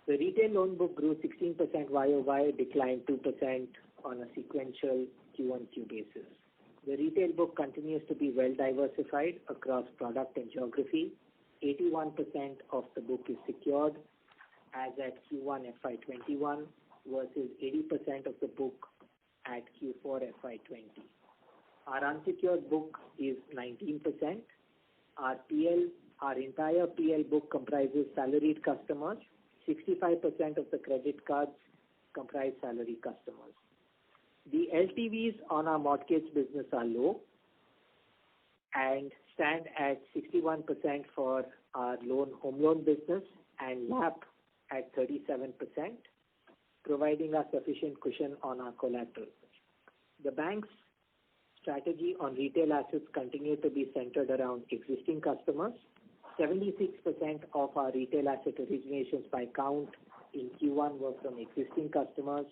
The retail loan book grew 16% YOY, declined 2% on a sequential Q1Q basis. The retail book continues to be well diversified across product and geography. 81% of the book is secured as at Q1 FY21 versus 80% of the book at Q4 FY20. Our unsecured book is 19%. Our entire PL book comprises salaried customers. 65% of the credit cards comprise salary customers. The LTVs on our mortgage business are low and stand at 61% for our home loan business and LAP at 37%, providing us sufficient cushion on our collateral. The bank's strategy on retail assets continue to be centered around existing customers. 76% of our retail asset originations by count in Q1 were from existing customers.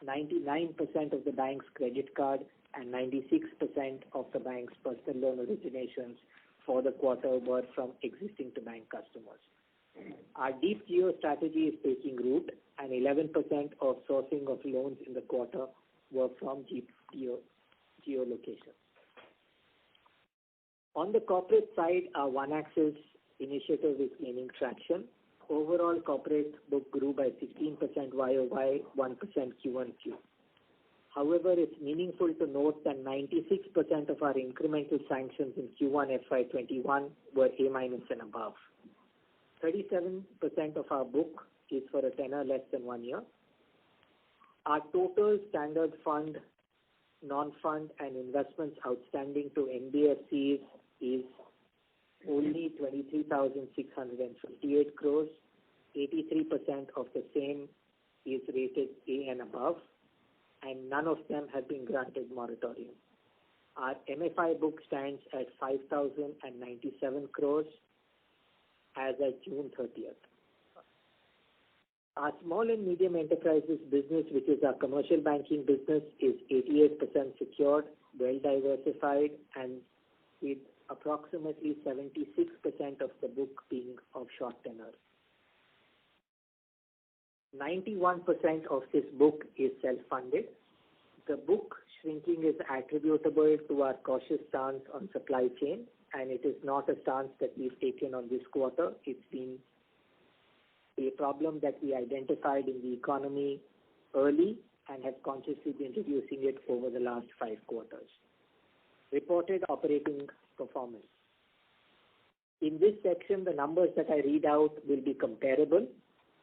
99% of the bank's credit card and 96% of the bank's personal loan originations for the quarter were from existing to bank customers. Our deep geo strategy is taking root, and 11% of sourcing of loans in the quarter were from geo locations. On the corporate side, our One Axis initiative is gaining traction. Overall corporate book grew by 16% YOY, 1% Q1Q. However, it's meaningful to note that 96% of our incremental sanctions in Q1 FY21 were A- and above. 37% of our book is for a tenor less than 1 year. Our total standard fund, non-fund and investments outstanding to NBFCs is only 23,658 crores. 83% of the same is rated A and above, and none of them have been granted moratorium. Our MFI book stands at 5,097 crores as at June 30th. Our small and medium enterprises business, which is our commercial banking business, is 88% secured, well diversified, and with approximately 76% of the book being of short tenor. 91% of this book is self-funded. The book shrinking is attributable to our cautious stance on supply chain, and it is not a stance that we've taken on this quarter. It's been a problem that we identified in the economy early and have consciously been reducing it over the last 5 quarters. Reported operating performance. In this section, the numbers that I read out will be comparable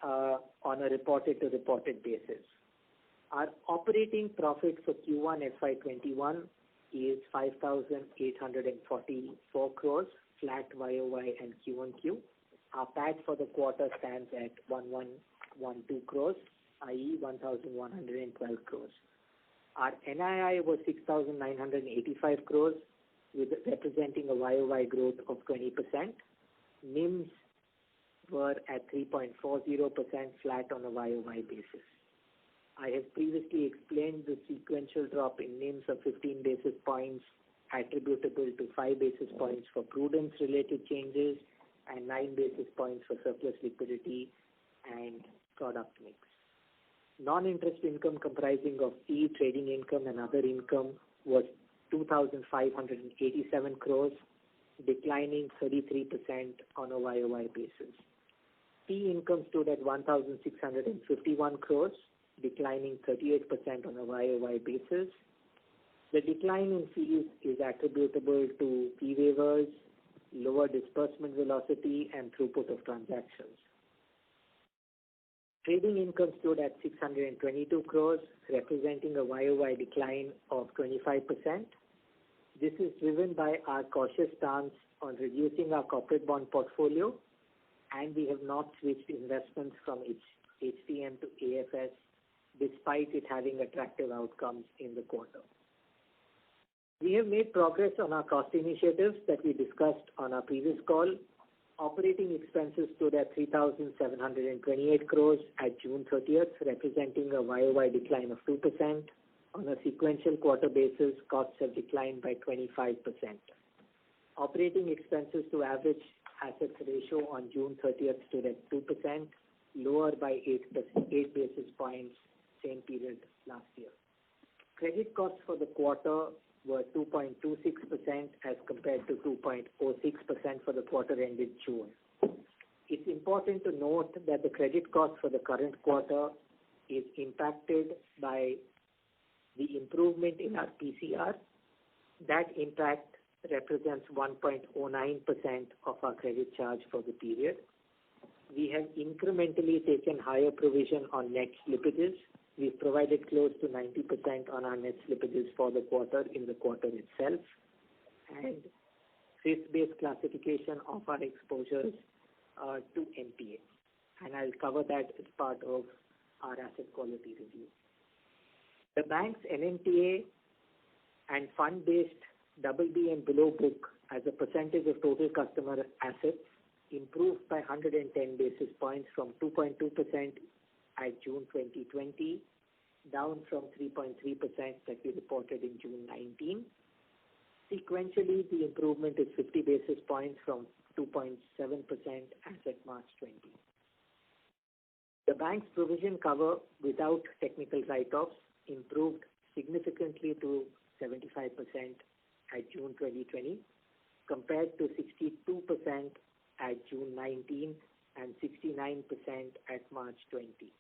on a reported to reported basis. Our operating profit for Q1 FY21 is 5,844 crores, flat YOY and Q1Q. Our PAT for the quarter stands at 1112 crores, i.e. 1,112 crores. Our NII was 6,985 crores, representing a YOY growth of 20%. NIMs were at 3.40%, flat on a YOY basis. I have previously explained the sequential drop in NIMs of 15 basis points attributable to 5 basis points for prudence-related changes and 9 basis points for surplus liquidity and product mix. Non-interest income comprising of fee, trading income and other income was 2,587 crores, declining 33% on a YOY basis. Fee income stood at 1,651 crores, declining 38% on a YOY basis. The decline in fees is attributable to fee waivers, lower disbursement velocity and throughput of transactions. Trading income stood at 622 crores, representing a YOY decline of 25%. This is driven by our cautious stance on reducing our corporate bond portfolio, and we have not switched investments from HTM to AFS despite it having attractive outcomes in the quarter. We have made progress on our cost initiatives that we discussed on our previous call. Operating expenses stood at 3,728 crores at June 30th, representing a YOY decline of 2%. On a sequential quarter basis, costs have declined by 25%. Operating expenses to average assets ratio on June 30th stood at 2%, lower by 8 basis points same period last year. Credit costs for the quarter were 2.26% as compared to 2.06% for the quarter ended June. It's important to note that the credit cost for the current quarter is impacted by the improvement in our PCR. That impact represents 1.09% of our credit charge for the period. We have incrementally taken higher provision on net slippages. We've provided close to 90% on our net slippages for the quarter in the quarter itself, and risk-based classification of our exposures to NPA. And I'll cover that as part of our asset quality review. The bank's NNPA and fund-based BB and below book as a percentage of total customer assets improved by 110 basis points from 2.2% at June 2020, down from 3.3% that we reported in June 19. Sequentially, the improvement is 50 basis points from 2.7% as at March 20. The bank's provision cover without technical write-offs improved significantly to 75% at June 2020, compared to 62% at June 19 and 69% at March 20.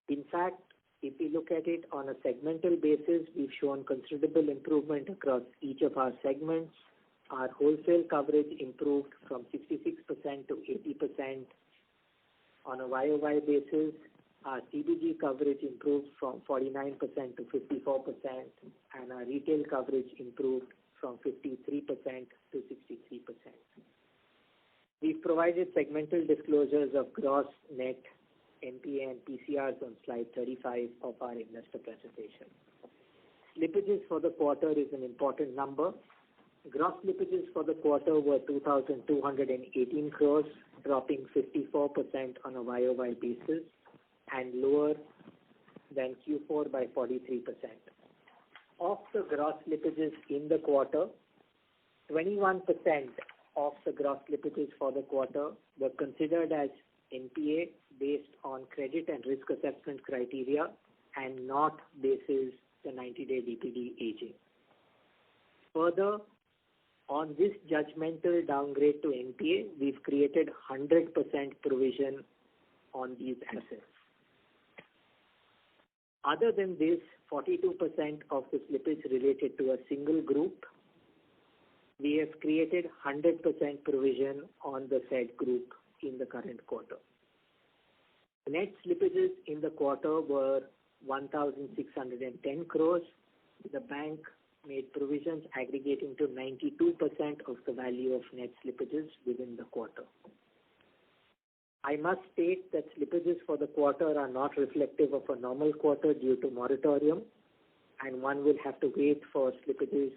In fact, if we look at it on a segmental basis, we've shown considerable improvement across each of our segments. Our wholesale coverage improved from 66% to 80% on a YOY basis. Our CBG coverage improved from 49% to 54%, and our retail coverage improved from 53% to 63%. We've provided segmental disclosures of gross, net, NPA and PCRs on slide 35 of our investor presentation. Slippages for the quarter is an important number. Gross slippages for the quarter were 2,218 crores, dropping 54% on a YOY basis and lower than Q4 by 43%. Of the gross slippages in the quarter, 21% of the gross slippages for the quarter were considered as NPA based on credit and risk assessment criteria and not basis the 90-day DPD aging. Further, on this judgmental downgrade to NPA, we've created 100% provision on these assets. Other than this, 42% of the slippage related to a single group. We have created 100% provision on the said group in the current quarter. Net slippages in the quarter were 1,610 crores. The bank made provisions aggregating to 92% of the value of net slippages within the quarter. I must state that slippages for the quarter are not reflective of a normal quarter due to moratorium, and one will have to wait for slippages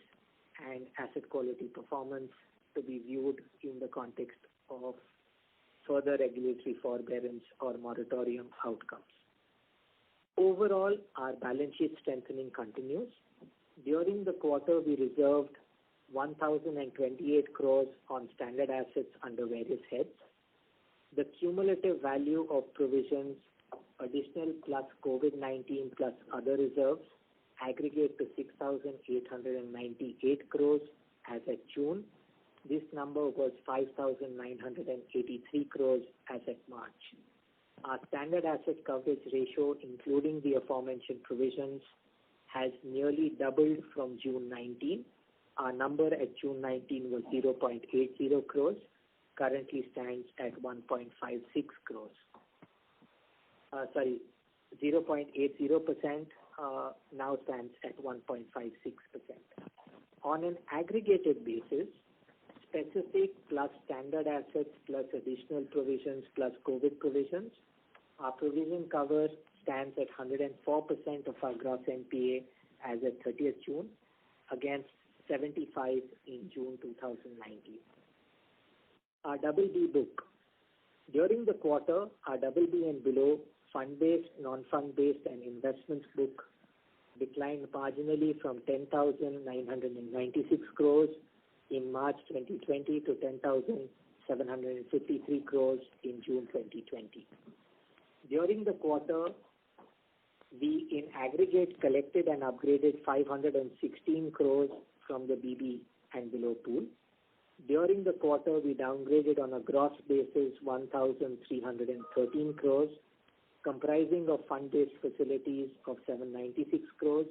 and asset quality performance to be viewed in the context of further regulatory forbearance or moratorium outcomes. Overall, our balance sheet strengthening continues. During the quarter, we reserved 1,028 crores on standard assets under various heads. The cumulative value of provisions, additional plus COVID-19 plus other reserves, aggregate to 6,898 crores as at June. This number was 5,983 crores as at March. Our standard asset coverage ratio, including the aforementioned provisions, has nearly doubled from June 19. Our number at June 19 was 0.80 crores, currently stands at 1.56 crores. 0.80% now stands at 1.56%. On an aggregated basis, specific plus standard assets plus additional provisions plus COVID provisions, our provision cover stands at 104% of our gross NPA as at 30th June against 75 in June 2019. Our BB book. During the quarter, our BB and below fund-based, non-fund-based and investments book declined marginally from 10,996 crores in March 2020 to 10,753 crores in June 2020. During the quarter, we in aggregate collected and upgraded 516 crores from the BB and below pool. During the quarter, we downgraded on a gross basis 1,313 crores, comprising of fund-based facilities of 796 crores,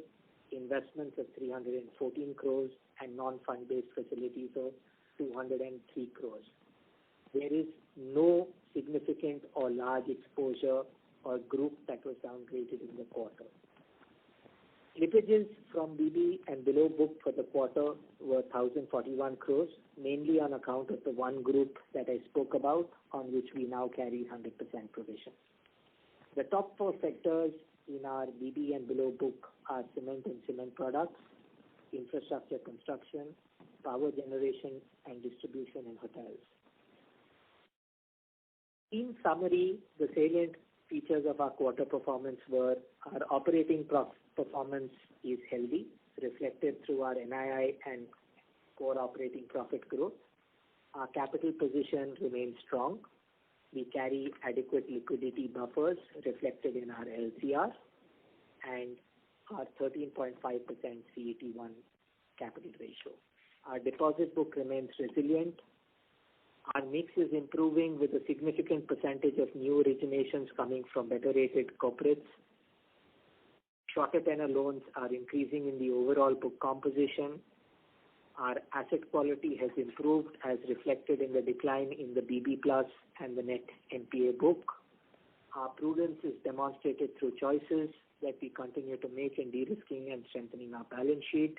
investments of 314 crores, and non-fund-based facilities of 203 crores. There is no significant or large exposure or group that was downgraded in the quarter. Slippages from BB and below book for the quarter were 1,041 crores, mainly on account of the one group that I spoke about, on which we now carry 100% provision. The top four sectors in our BB and below book are cement and cement products, infrastructure construction, power generation and distribution, and hotels. In summary, the salient features of our quarter performance were our operating performance is healthy, reflected through our NII and core operating profit growth. Our capital position remains strong. We carry adequate liquidity buffers reflected in our LCR and our 13.5% CET1 capital ratio. Our deposit book remains resilient. Our mix is improving with a significant percentage of new originations coming from better rated corporates. Shorter tenor loans are increasing in the overall book composition. Our asset quality has improved as reflected in the decline in the BB plus and the net NPA book. Our prudence is demonstrated through choices that we continue to make in de-risking and strengthening our balance sheet.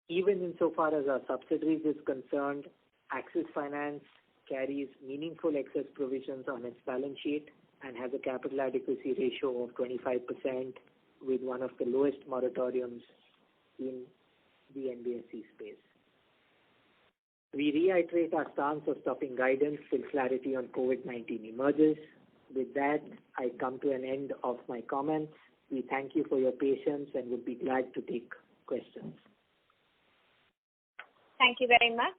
Even insofar as our subsidiaries is concerned, Axis Finance carries meaningful excess provisions on its balance sheet and has a capital adequacy ratio of 25% with one of the lowest moratoriums in the NBFC space. We reiterate our stance of stopping guidance till clarity on COVID-19 emerges. With that, I come to an end of my comments. We thank you for your patience and would be glad to take questions. Thank you very much.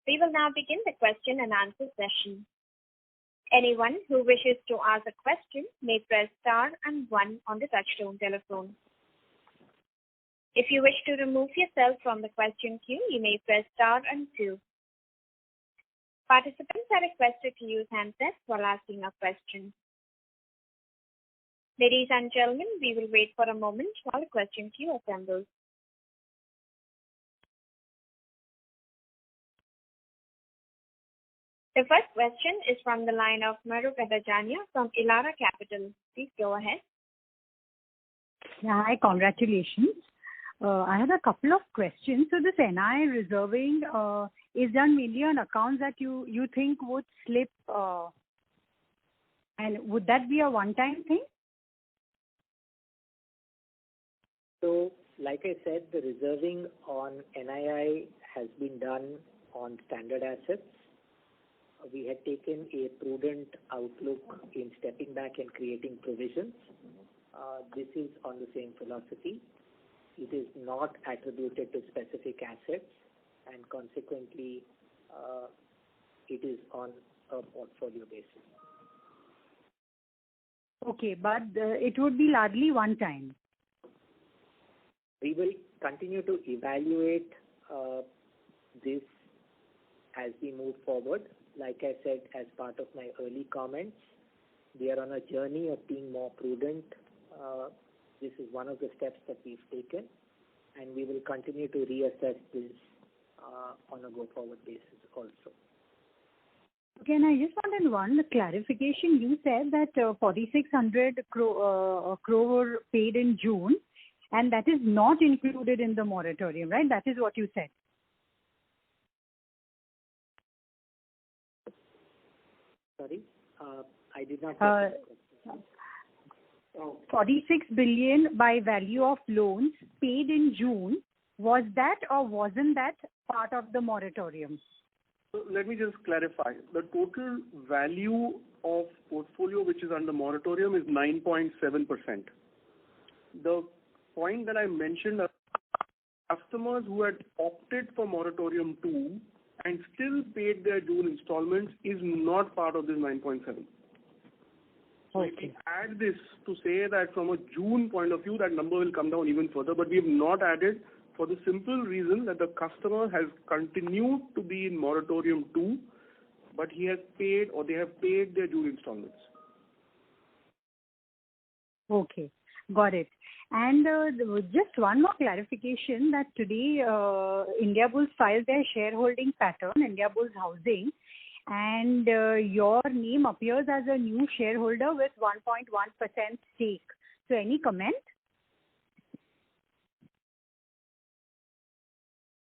We will now begin the question and answer session. Anyone who wishes to ask a question may press star and 1 on the touchtone telephone. If you wish to remove yourself from the question queue, you may press star and 2. Participants are requested to use handsets while asking a question. Ladies and gentlemen, we will wait for a moment while the question queue assembles. The first question is from the line of Mahrukh Adajania from Elara Capital. Please go ahead. Yeah, hi, congratulations. I had a couple of questions. So this NI reserving is done mainly on accounts that you think would slip, and would that be a one-time thing? So, like I said, the reserving on NII has been done on standard assets. We had taken a prudent outlook in stepping back and creating provisions. This is on the same philosophy. It is not attributed to specific assets, and consequently, it is on a portfolio basis. Okay, but it would be largely one time. We will continue to evaluate this as we move forward. Like I said, as part of my early comments, we are on a journey of being more prudent. This is one of the steps that we've taken, and we will continue to reassess this on a go-forward basis also. Okay, and I just wanted one clarification. You said that 4,600 crore paid in June, and that is not included in the moratorium, right? That is what you said. Sorry, I did not hear the question. 46 billion by value of loans paid in June. Was that or wasn't that part of the moratorium? So let me just clarify. The total value of portfolio which is under moratorium is 9.7%. The point that I mentioned, customers who had opted for moratorium 2 and still paid their June installments is not part of this 9.7. So if we add this to say that from a June point of view, that number will come down even further, but we have not added for the simple reason that the customer has continued to be in moratorium 2, but he has paid or they have paid their June installments. Okay, got it. And just one more clarification that today Indiabulls filed their shareholding pattern, Indiabulls Housing, and your name appears as a new shareholder with 1.1% stake. So any comment?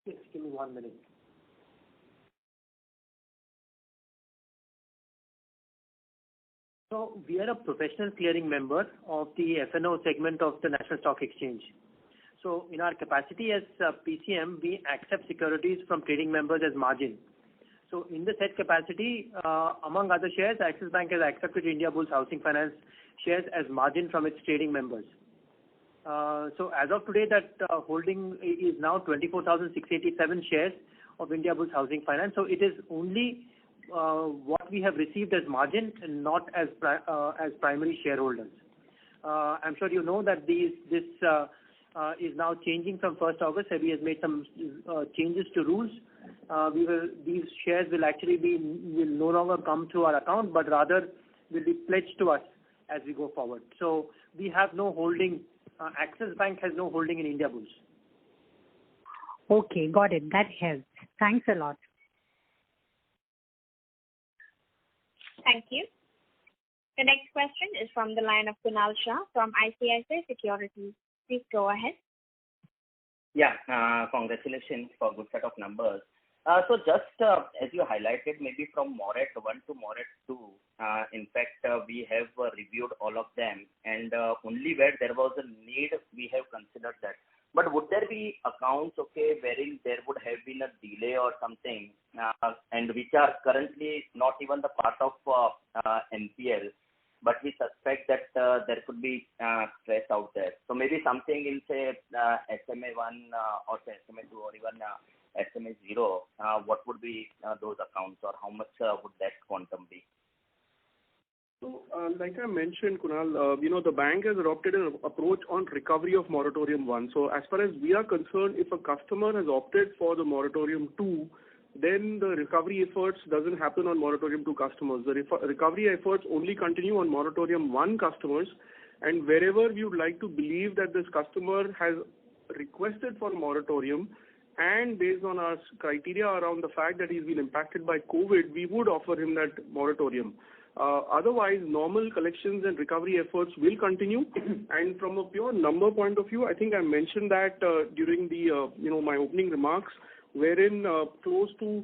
Yes, give me 1 minute. So we are a professional clearing member of the F&O segment of the National Stock Exchange. So in our capacity as PCM, we accept securities from trading members as margin. So in the said capacity, among other shares, Axis Bank has accepted Indiabulls Housing Finance shares as margin from its trading members. So as of today, that holding is now 24,687 shares of Indiabulls Housing Finance. So it is only what we have received as margin and not as primary shareholders. I'm sure you know that this is now changing from 1st August. SEBI has made some changes to rules. These shares will actually will no longer come through our account, but rather will be pledged to us as we go forward. So we have no holding. Axis Bank has no holding in Indiabulls. Okay, got it. That helps. Thanks a lot. Thank you. The next question is from the line of Kunal Shah from ICICI Securities. Please go ahead. Yeah, congratulations for good set of numbers. So just as you highlighted, maybe from Morat 1 to Morat 2, in fact, we have reviewed all of them, and only where there was a need, we have considered that. But would there be accounts, wherein there would have been a delay or something, and which are currently not even the part of NPL, but we suspect that there could be stress out there. So maybe something in, say, SMA 1 or say SMA 2 or even SMA 0, what would be those accounts, or how much would that quantum be? So, like I mentioned, Kunal, the bank has adopted an approach on recovery of Moratorium 1. So, as far as we are concerned, if a customer has opted for the Moratorium 2, then the recovery efforts doesn't happen on Moratorium 2 customers. The recovery efforts only continue on Moratorium 1 customers, and wherever we would like to believe that this customer has requested for a moratorium, and based on our criteria around the fact that he's been impacted by COVID, we would offer him that moratorium. Otherwise, normal collections and recovery efforts will continue. And from a pure number point of view, I think I mentioned that during the my opening remarks, wherein close to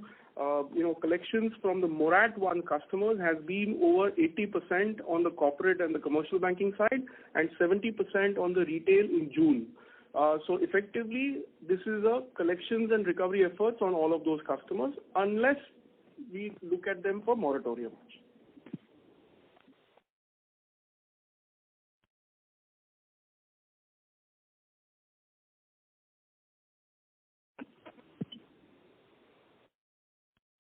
collections from the Morat 1 customers has been over 80% on the corporate and the commercial banking side, and 70% on the retail in June. So effectively, this is a collections and recovery efforts on all of those customers, unless we look at them for moratorium.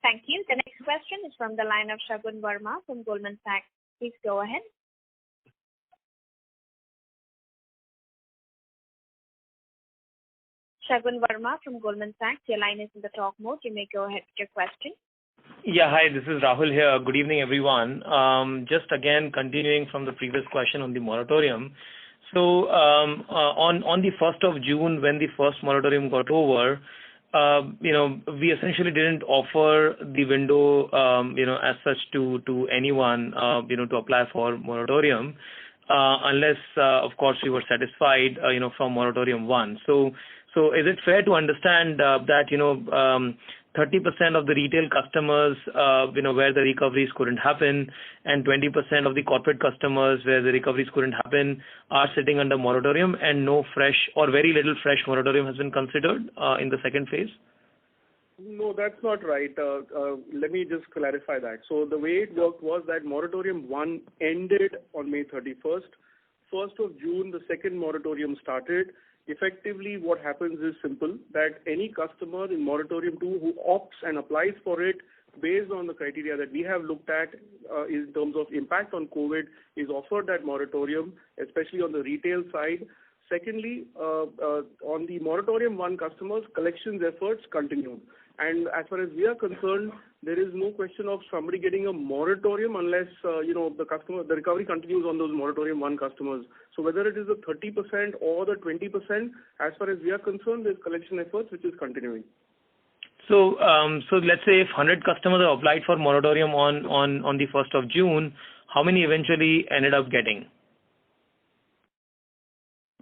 Thank you. The next question is from the line of Shagun Verma from Goldman Sachs. Please go ahead. Shagun Verma from Goldman Sachs, your line is in the talk mode. You may go ahead with your question. Yeah, hi, this is Rahul here. Good evening, everyone. Just again, continuing from the previous question on the moratorium. So on the 1st of June, when the first moratorium got over, we essentially didn't offer the window, as such to anyone, to apply for moratorium, unless, of course, we were satisfied, from moratorium 1. So is it fair to understand that, 30% of the retail customers, where the recoveries couldn't happen, and 20% of the corporate customers where the recoveries couldn't happen are sitting under moratorium, and no fresh or very little fresh moratorium has been considered in the second phase? No, that's not right. Let me just clarify that. So the way it worked was that moratorium 1 ended on May 31st. 1st of June, the second moratorium started. Effectively, what happens is simple, that any customer in moratorium 2 who opts and applies for it based on the criteria that we have looked at in terms of impact on COVID is offered that moratorium, especially on the retail side. Secondly, on the moratorium 1 customers, collections efforts continued. And as far as we are concerned, there is no question of somebody getting a moratorium unless, the recovery continues on those moratorium 1 customers. So whether it is the 30% or the 20%, as far as we are concerned, there's collection efforts which is continuing. So let's say if 100 customers have applied for moratorium on the 1st of June, how many eventually ended up getting?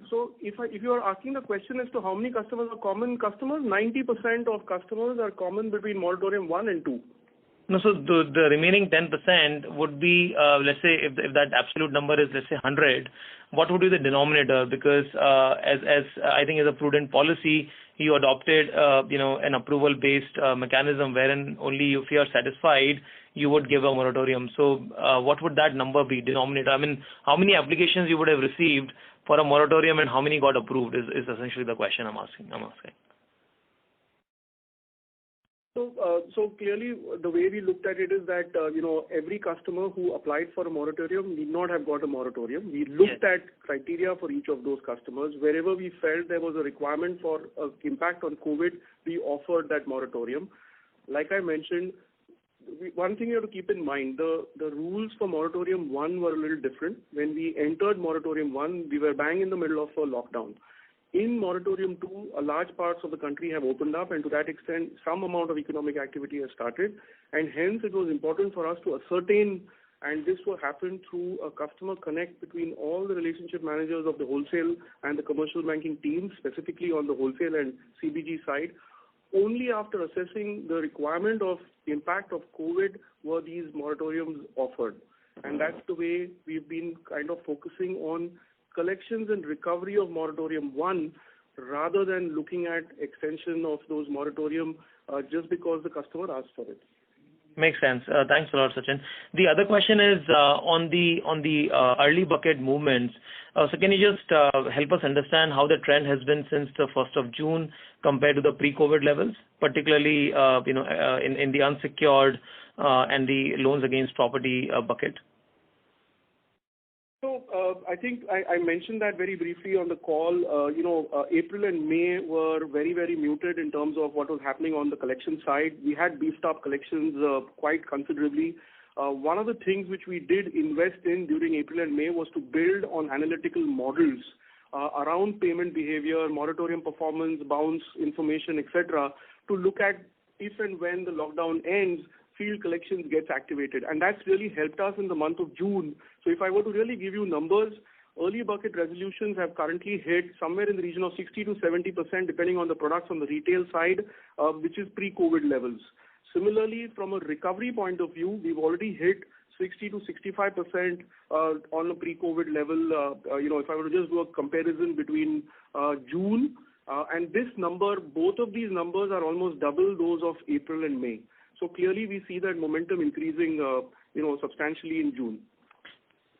So if you are asking the question as to how many customers are common customers, 90% of customers are common between moratorium 1 and 2. No, so the remaining 10% would be, let's say, if that absolute number is, let's say, 100, what would be the denominator? Because as I think as a prudent policy, you adopted, an approval-based mechanism wherein only if you are satisfied, you would give a moratorium. So what would that number be, denominator? I mean, how many applications you would have received for a moratorium and how many got approved is essentially the question I'm asking. So clearly, the way we looked at it is that, every customer who applied for a moratorium need not have got a moratorium. We looked at criteria for each of those customers. Wherever we felt there was a requirement for impact on COVID, we offered that moratorium. Like I mentioned, one thing you have to keep in mind, the rules for moratorium 1 were a little different. When we entered moratorium 1, we were bang in the middle of a lockdown. In moratorium 2, a large parts of the country have opened up, and to that extent, some amount of economic activity has started, and hence it was important for us to ascertain, and this will happen through a customer connect between all the relationship managers of the wholesale and the commercial banking teams, specifically on the wholesale and CBG side. Only after assessing the requirement of impact of COVID were these moratoriums offered. And that's the way we've been kind of focusing on collections and recovery of moratorium 1 rather than looking at extension of those moratorium just because the customer asked for it. Makes sense. Thanks a lot, Sachin. The other question is on the early bucket movements. So can you just help us understand how the trend has been since the 1st of June compared to the pre-COVID levels, particularly in the unsecured and the loans against property bucket? So I think I mentioned that very briefly on the call. April and May were very, very muted in terms of what was happening on the collection side. We had beefed up collections quite considerably. One of the things which we did invest in during April and May was to build on analytical models around payment behavior, moratorium performance, bounce information, etc., to look at if and when the lockdown ends, field collections gets activated. And that's really helped us in the month of June. So if I were to really give you numbers, early bucket resolutions have currently hit somewhere in the region of 60 to 70%, depending on the products on the retail side, which is pre-COVID levels. Similarly, from a recovery point of view, we've already hit 60 to 65% on a pre-COVID level. If I were to just do a comparison between June and this number, both of these numbers are almost double those of April and May. So clearly, we see that momentum increasing, substantially in June.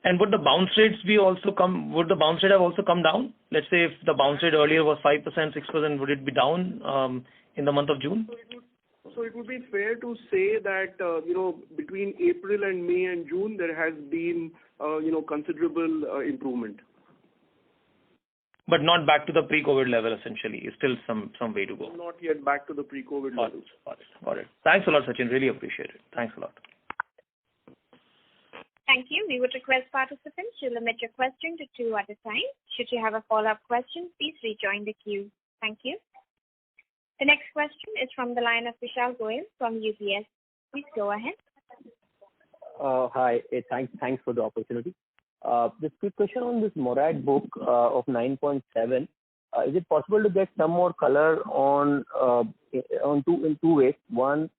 And would the bounce rates would the bounce rate have also come down? Let's say if the bounce rate earlier was 5%, 6%, would it be down in the month of June? So it would be fair to say that, between April and May and June, there has been, considerable improvement. But not back to the pre-COVID level, essentially. Still some way to go. Not yet back to the pre-COVID levels. Got it. Thanks a lot, Sachin. Really appreciate it. Thanks a lot. Thank you. We would request participants to limit your question to 2 at a time. Should you have a follow-up question, please rejoin the queue. Thank you. The next question is from the line of Vishal Goyal from UBS. Please go ahead. Hi. Thanks for the opportunity. Just quick question on this Morat book of 9.7. Is it possible to get some more color in two ways? One,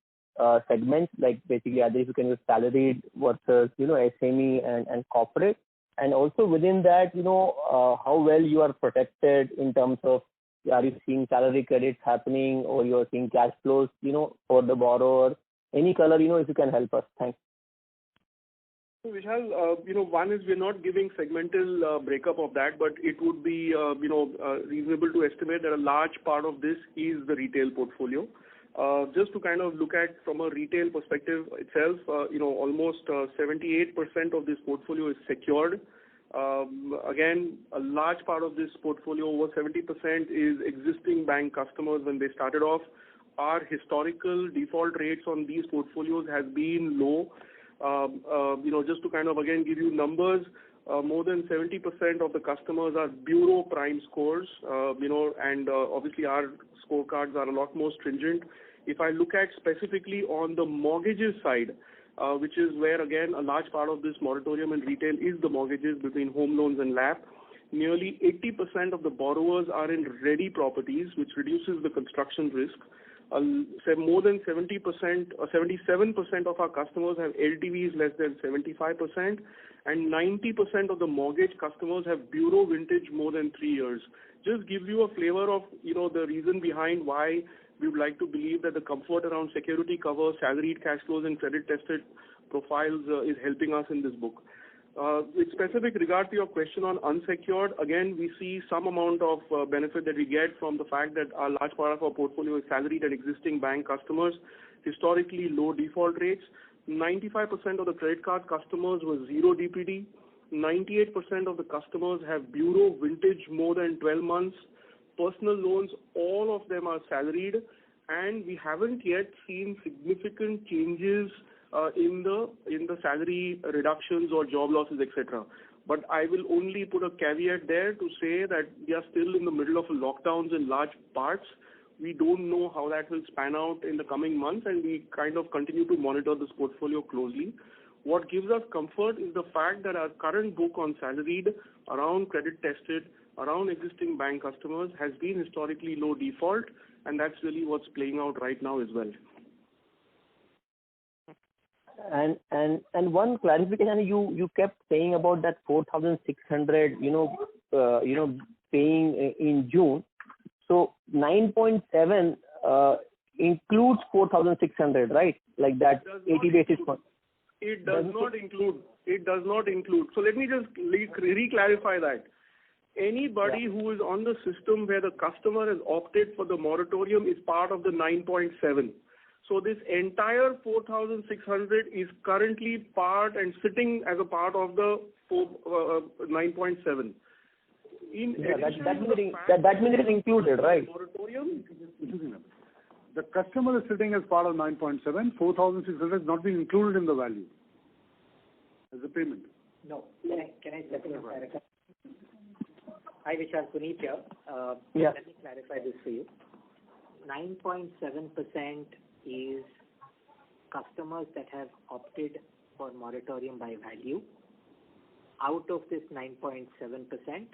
segments, like basically either if you can use salaried versus SME and corporate, and also within that how well you are protected in terms of, are you seeing salary credits happening or you are seeing cash flows for the borrower? Any color if you can help us. Thanks. So Vishal, one is we're not giving segmental breakup of that, but it would be reasonable to estimate that a large part of this is the retail portfolio. Just to kind of look at from a retail perspective itself, almost 78% of this portfolio is secured. Again, a large part of this portfolio, over 70%, is existing bank customers when they started off. Our historical default rates on these portfolios has been low. Just to kind of again give you numbers, more than 70% of the customers are bureau prime scores, and obviously our scorecards are a lot more stringent. If I look at specifically on the mortgages side, which is where again a large part of this moratorium in retail is the mortgages between home loans and LAP, nearly 80% of the borrowers are in ready properties, which reduces the construction risk. More than 70% or 77% of our customers have LTVs less than 75%, and 90% of the mortgage customers have bureau vintage more than 3 years. Just gives you a flavor of the reason behind why we would like to believe that the comfort around security cover, salaried cash flows, and credit tested profiles is helping us in this book. With specific regard to your question on unsecured, again, we see some amount of benefit that we get from the fact that a large part of our portfolio is salaried and existing bank customers, historically low default rates. 95% of the credit card customers were zero DPD. 98% of the customers have bureau vintage more than 12 months. Personal loans, all of them are salaried, and we haven't yet seen significant changes in the salary reductions or job losses, etc. But I will only put a caveat there to say that we are still in the middle of lockdowns in large parts. We don't know how that will span out in the coming months, and we kind of continue to monitor this portfolio closely. What gives us comfort is the fact that our current book on salaried, around credit tested, around existing bank customers has been historically low default, and that's really what's playing out right now as well. And one clarification, you kept saying about that 4,600 paying in June. So 9.7 includes 4,600, right? Like that 80 basis points. It does not include. It does not include. So let me just re-clarify that. Anybody who is on the system where the customer has opted for the moratorium is part of the 9.7. So this entire 4,600 is currently part and sitting as a part of the 9.7. That means it is included, right? Moratorium. The customer is sitting as part of 9.7. 4,600 is not being included in the value as a payment. No. Can I step in and clarify? Hi, Vishal, Puneet here. Let me clarify this for you. 9.7% is customers that have opted for moratorium by value. Out of this 9.7%,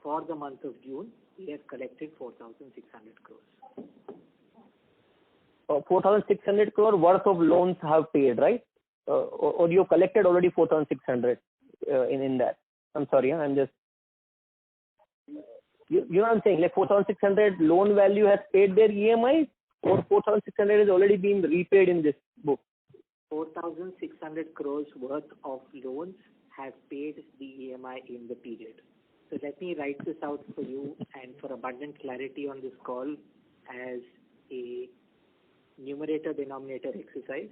for the month of June, we have collected 4,600 crores. 4,600 crore worth of loans have paid, right? Or you collected already 4,600 in that? I'm sorry, I'm just... You know what I'm saying? Like 4,600 loan value has paid their EMI, or 4,600 has already been repaid in this book? 4,600 crores worth of loans have paid the EMI in the period. So let me write this out for you and for abundant clarity on this call as a numerator-denominator exercise.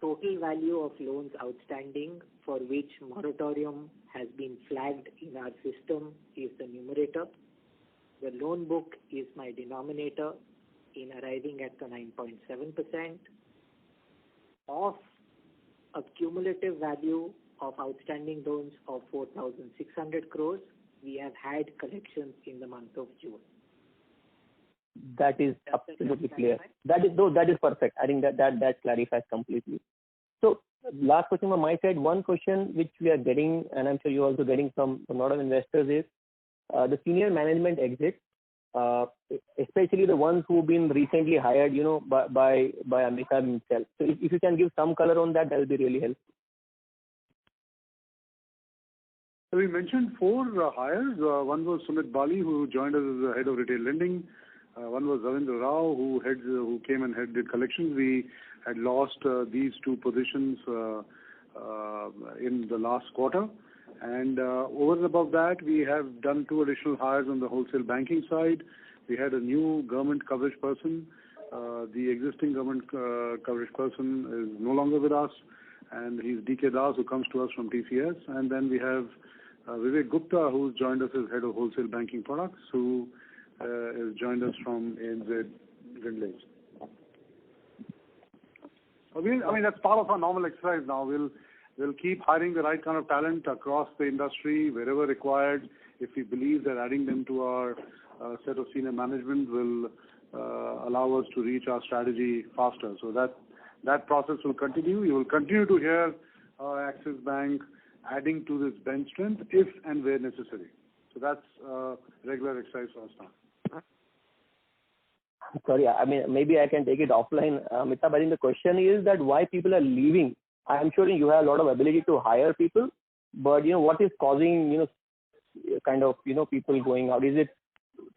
Total value of loans outstanding for which moratorium has been flagged in our system is the numerator. The loan book is my denominator in arriving at the 9.7%. Of a cumulative value of outstanding loans of 4,600 crores, we have had collections in the month of June. That is absolutely clear. That is perfect. I think that clarifies completely. So last question on my side. One question which we are getting, and I'm sure you're also getting from a lot of investors, is the senior management exit, especially the ones who've been recently hired, by Amitabh himself. So if you can give some color on that, that will be really helpful. So we mentioned 4 hires. One was Sumit Bali, who joined us as the head of retail lending. One was Ravindra Rao, who came and did collections. We had lost these 2 positions in the last quarter. And over and above that, we have done 2 additional hires on the wholesale banking side. We had a new government coverage person. The existing government coverage person is no longer with us, and he's DK Das, who comes to us from TCS. And then we have Vivek Gupta, who's joined us as head of wholesale banking products, who has joined us from ANZ Grindlays. That's part of our normal exercise now. We'll keep hiring the right kind of talent across the industry wherever required. If we believe that adding them to our set of senior management will allow us to reach our strategy faster. So that process will continue. You will continue to hear Axis Bank adding to this bench strength if and where necessary. So that's regular exercise for us now. Sorry, maybe I can take it offline. Amitabh, I think the question is that why people are leaving. I'm sure you have a lot of ability to hire people, but what is causing people going out? Is it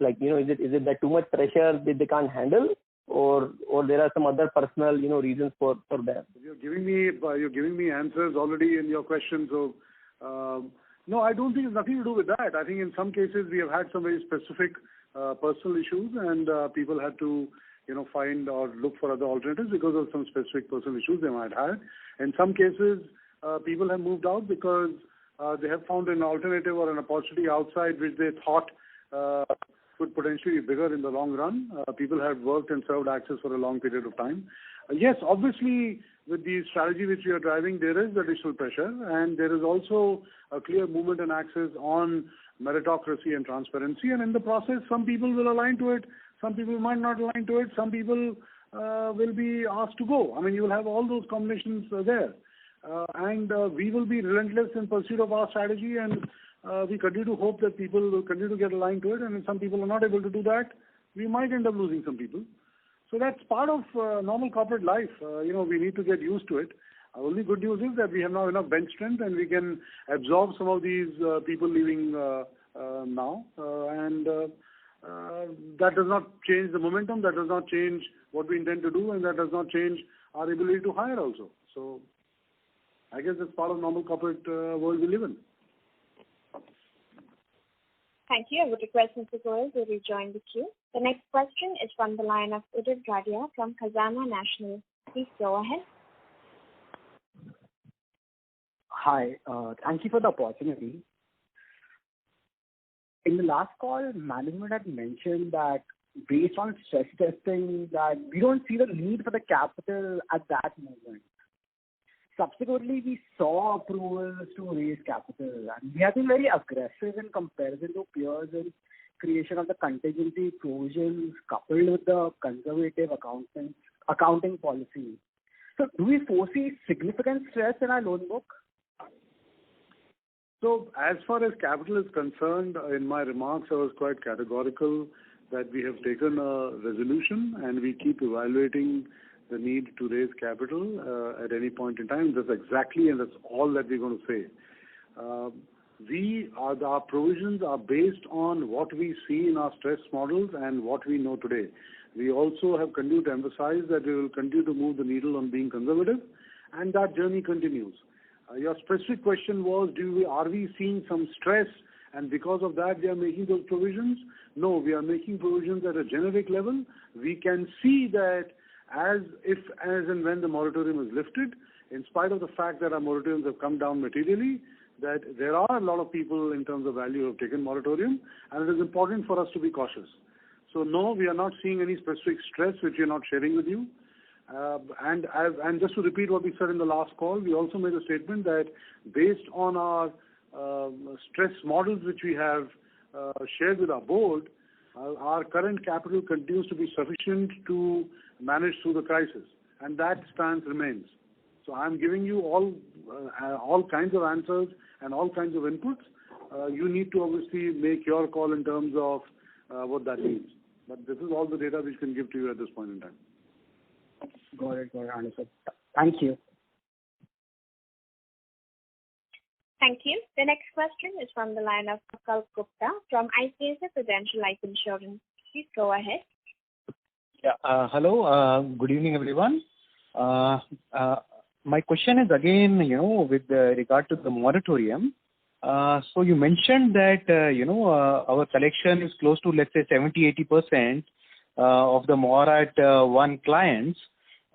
like is it that too much pressure that they can't handle, or there are some other personal reasons for that? You're giving me answers already in your question. So no, I don't think it's nothing to do with that. I think in some cases we have had some very specific personal issues, and people had to find or look for other alternatives because of some specific personal issues they might have. In some cases, people have moved out because they have found an alternative or an opportunity outside which they thought could potentially be bigger in the long run. People have worked and served Axis for a long period of time. Yes, obviously, with the strategy which we are driving, there is additional pressure, and there is also a clear movement in Axis on meritocracy and transparency. And in the process, some people will align to it, some people might not align to it, some people will be asked to go. You will have all those combinations there. And we will be relentless in pursuit of our strategy, and we continue to hope that people will continue to get aligned to it. And if some people are not able to do that, we might end up losing some people. So that's part of normal corporate life. We need to get used to it. Our only good news is that we have now enough bench strength and we can absorb some of these people leaving now. And that does not change the momentum, that does not change what we intend to do, and that does not change our ability to hire also. So I guess it's part of normal corporate world we live in. Thank you. I would request Mr. Goyal to rejoin the queue. The next question is from the line of Udit Gadia from Khazanah National. Please go ahead. Hi. Thank you for the opportunity. In the last call, management had mentioned that based on stress testing, that we don't see the need for the capital at that moment. Subsequently, we saw approvals to raise capital, and we have been very aggressive in comparison to peers in creation of the contingency provisions coupled with the conservative accounting policy. So do we foresee significant stress in our loan book? So as far as capital is concerned, in my remarks, I was quite categorical that we have taken a resolution and we keep evaluating the need to raise capital at any point in time. That's exactly, and that's all that we're going to say. Our provisions are based on what we see in our stress models and what we know today. We also have continued to emphasize that we will continue to move the needle on being conservative, and that journey continues. Your specific question was, are we seeing some stress, and because of that we are making those provisions? No, we are making provisions at a generic level. We can see that as and when the moratorium is lifted, in spite of the fact that our moratoriums have come down materially, that there are a lot of people in terms of value who have taken moratorium, and it is important for us to be cautious. So no, we are not seeing any specific stress which we are not sharing with you. And just to repeat what we said in the last call, we also made a statement that based on our stress models which we have shared with our board, our current capital continues to be sufficient to manage through the crisis, and that stance remains. So I'm giving you all kinds of answers and all kinds of inputs. You need to obviously make your call in terms of what that means. But this is all the data we can give to you at this point in time. Got it, understood. Thank you. Thank you. The next question is from the line of Akal Gupta from ICICI Prudential Life Insurance. Please go ahead. Yeah. Hello. Good evening, everyone. My question is again, with regard to the moratorium. So you mentioned that, our collection is close to, let's say, 70-80% of the Morat 1 clients.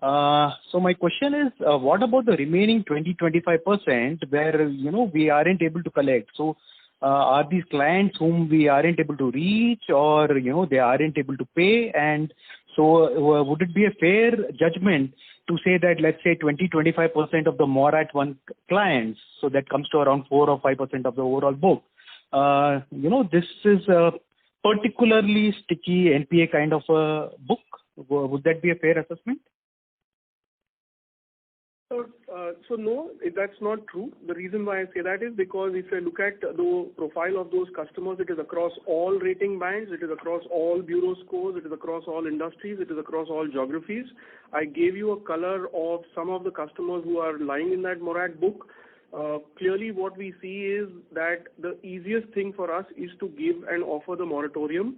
So my question is, what about the remaining 20-25% where, we aren't able to collect? So are these clients whom we aren't able to reach, or, they aren't able to pay? And so would it be a fair judgment to say that, let's say, 20-25% of the Morat 1 clients, so that comes to around 4 or 5% of the overall book, this is a particularly sticky NPA kind of a book? Would that be a fair assessment? So no, that's not true. The reason why I say that is because if you look at the profile of those customers, it is across all rating bands, it is across all bureau scores, it is across all industries, it is across all geographies. I gave you a color of some of the customers who are lying in that Morat book. Clearly what we see is that the easiest thing for us is to give and offer the moratorium.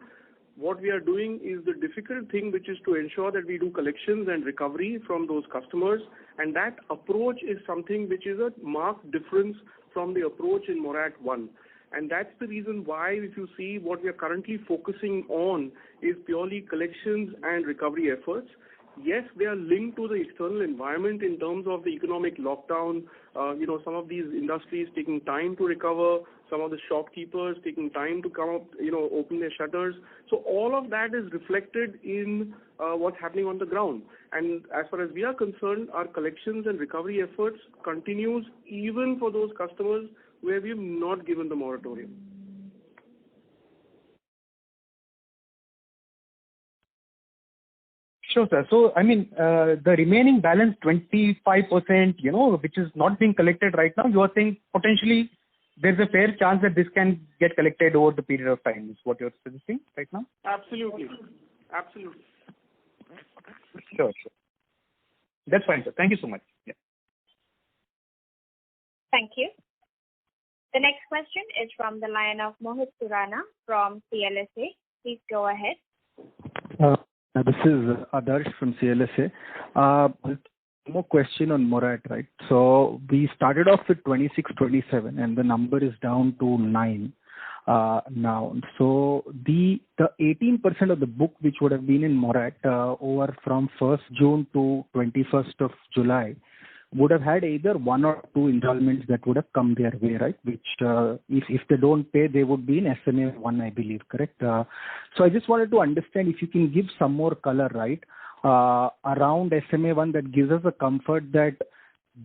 What we are doing is the difficult thing, which is to ensure that we do collections and recovery from those customers, and that approach is something which is a marked difference from the approach in Morat 1. And that's the reason why, if you see, what we are currently focusing on is purely collections and recovery efforts. Yes, they are linked to the external environment in terms of the economic lockdown, some of these industries taking time to recover, some of the shopkeepers taking time to come up, open their shutters. So all of that is reflected in what's happening on the ground. And as far as we are concerned, our collections and recovery efforts continues even for those customers where we have not given the moratorium. Sure, sir. So, the remaining balance 25%, which is not being collected right now, you are saying potentially there's a fair chance that this can get collected over the period of time, is what you're suggesting right now? Absolutely. Sure. That's fine, sir. Thank you so much. Yeah. Thank you. The next question is from the line of Mohit Surana from CLSA. Please go ahead. This is Adarsh from CLSA. One more question on Morat, right? So we started off with 26, 27, and the number is down to 9 now. So the 18% of the book which would have been in Morat over from 1st June to 21st of July would have had either one or two installments that would have come their way, right? Which if they don't pay, they would be in SMA 1, I believe, correct? So I just wanted to understand if you can give some more color, right, around SMA 1 that gives us a comfort that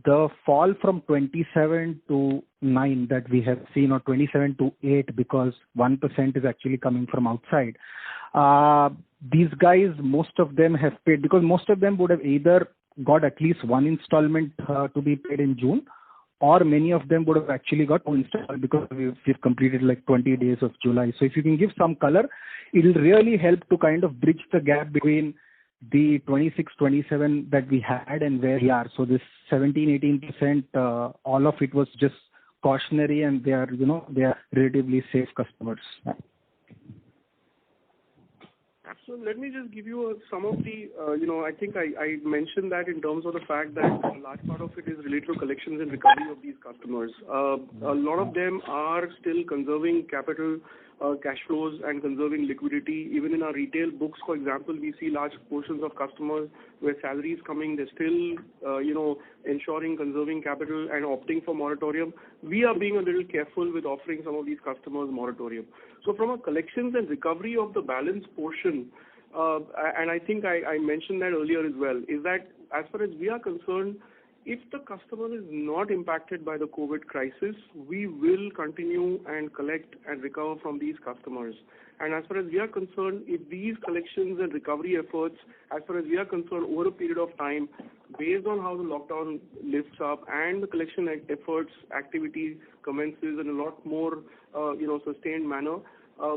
the fall from 27 to 9 that we have seen, or 27 to 8, because 1% is actually coming from outside. These guys, most of them have paid, because most of them would have either got at least one installment to be paid in June, or many of them would have actually got two installments because we've completed like 20 days of July. So if you can give some color, it will really help to kind of bridge the gap between the 26, 27 that we had and where we are. So this 17, 18%, all of it was just cautionary, and they are relatively safe customers. So let me just give you some of the, I think I mentioned that in terms of the fact that a large part of it is related to collections and recovery of these customers. A lot of them are still conserving capital, cash flows, and conserving liquidity. Even in our retail books, for example, we see large portions of customers where salaries coming, they're still, ensuring conserving capital and opting for moratorium. We are being a little careful with offering some of these customers moratorium. So from a collections and recovery of the balance portion, and I think I mentioned that earlier as well, is that as far as we are concerned, if the customer is not impacted by the COVID crisis, we will continue and collect and recover from these customers. And as far as we are concerned, if these collections and recovery efforts, as far as we are concerned, over a period of time, based on how the lockdown lifts up and the collection efforts, activity commences in a lot more, sustained manner,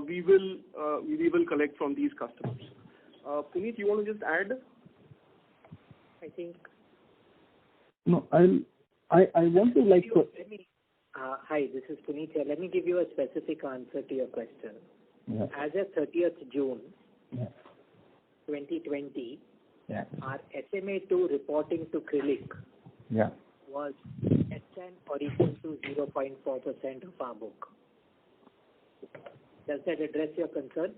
we will collect from these customers. Puneet, you want to just add? I think. No, I want to like. Hi, this is Puneet here. Let me give you a specific answer to your question. Yeah. As of 30th June, yeah. 2020, yeah. our SMA2 reporting to CRILIC yeah. was less than or equal to 0.4% of our book. Does that address your concern?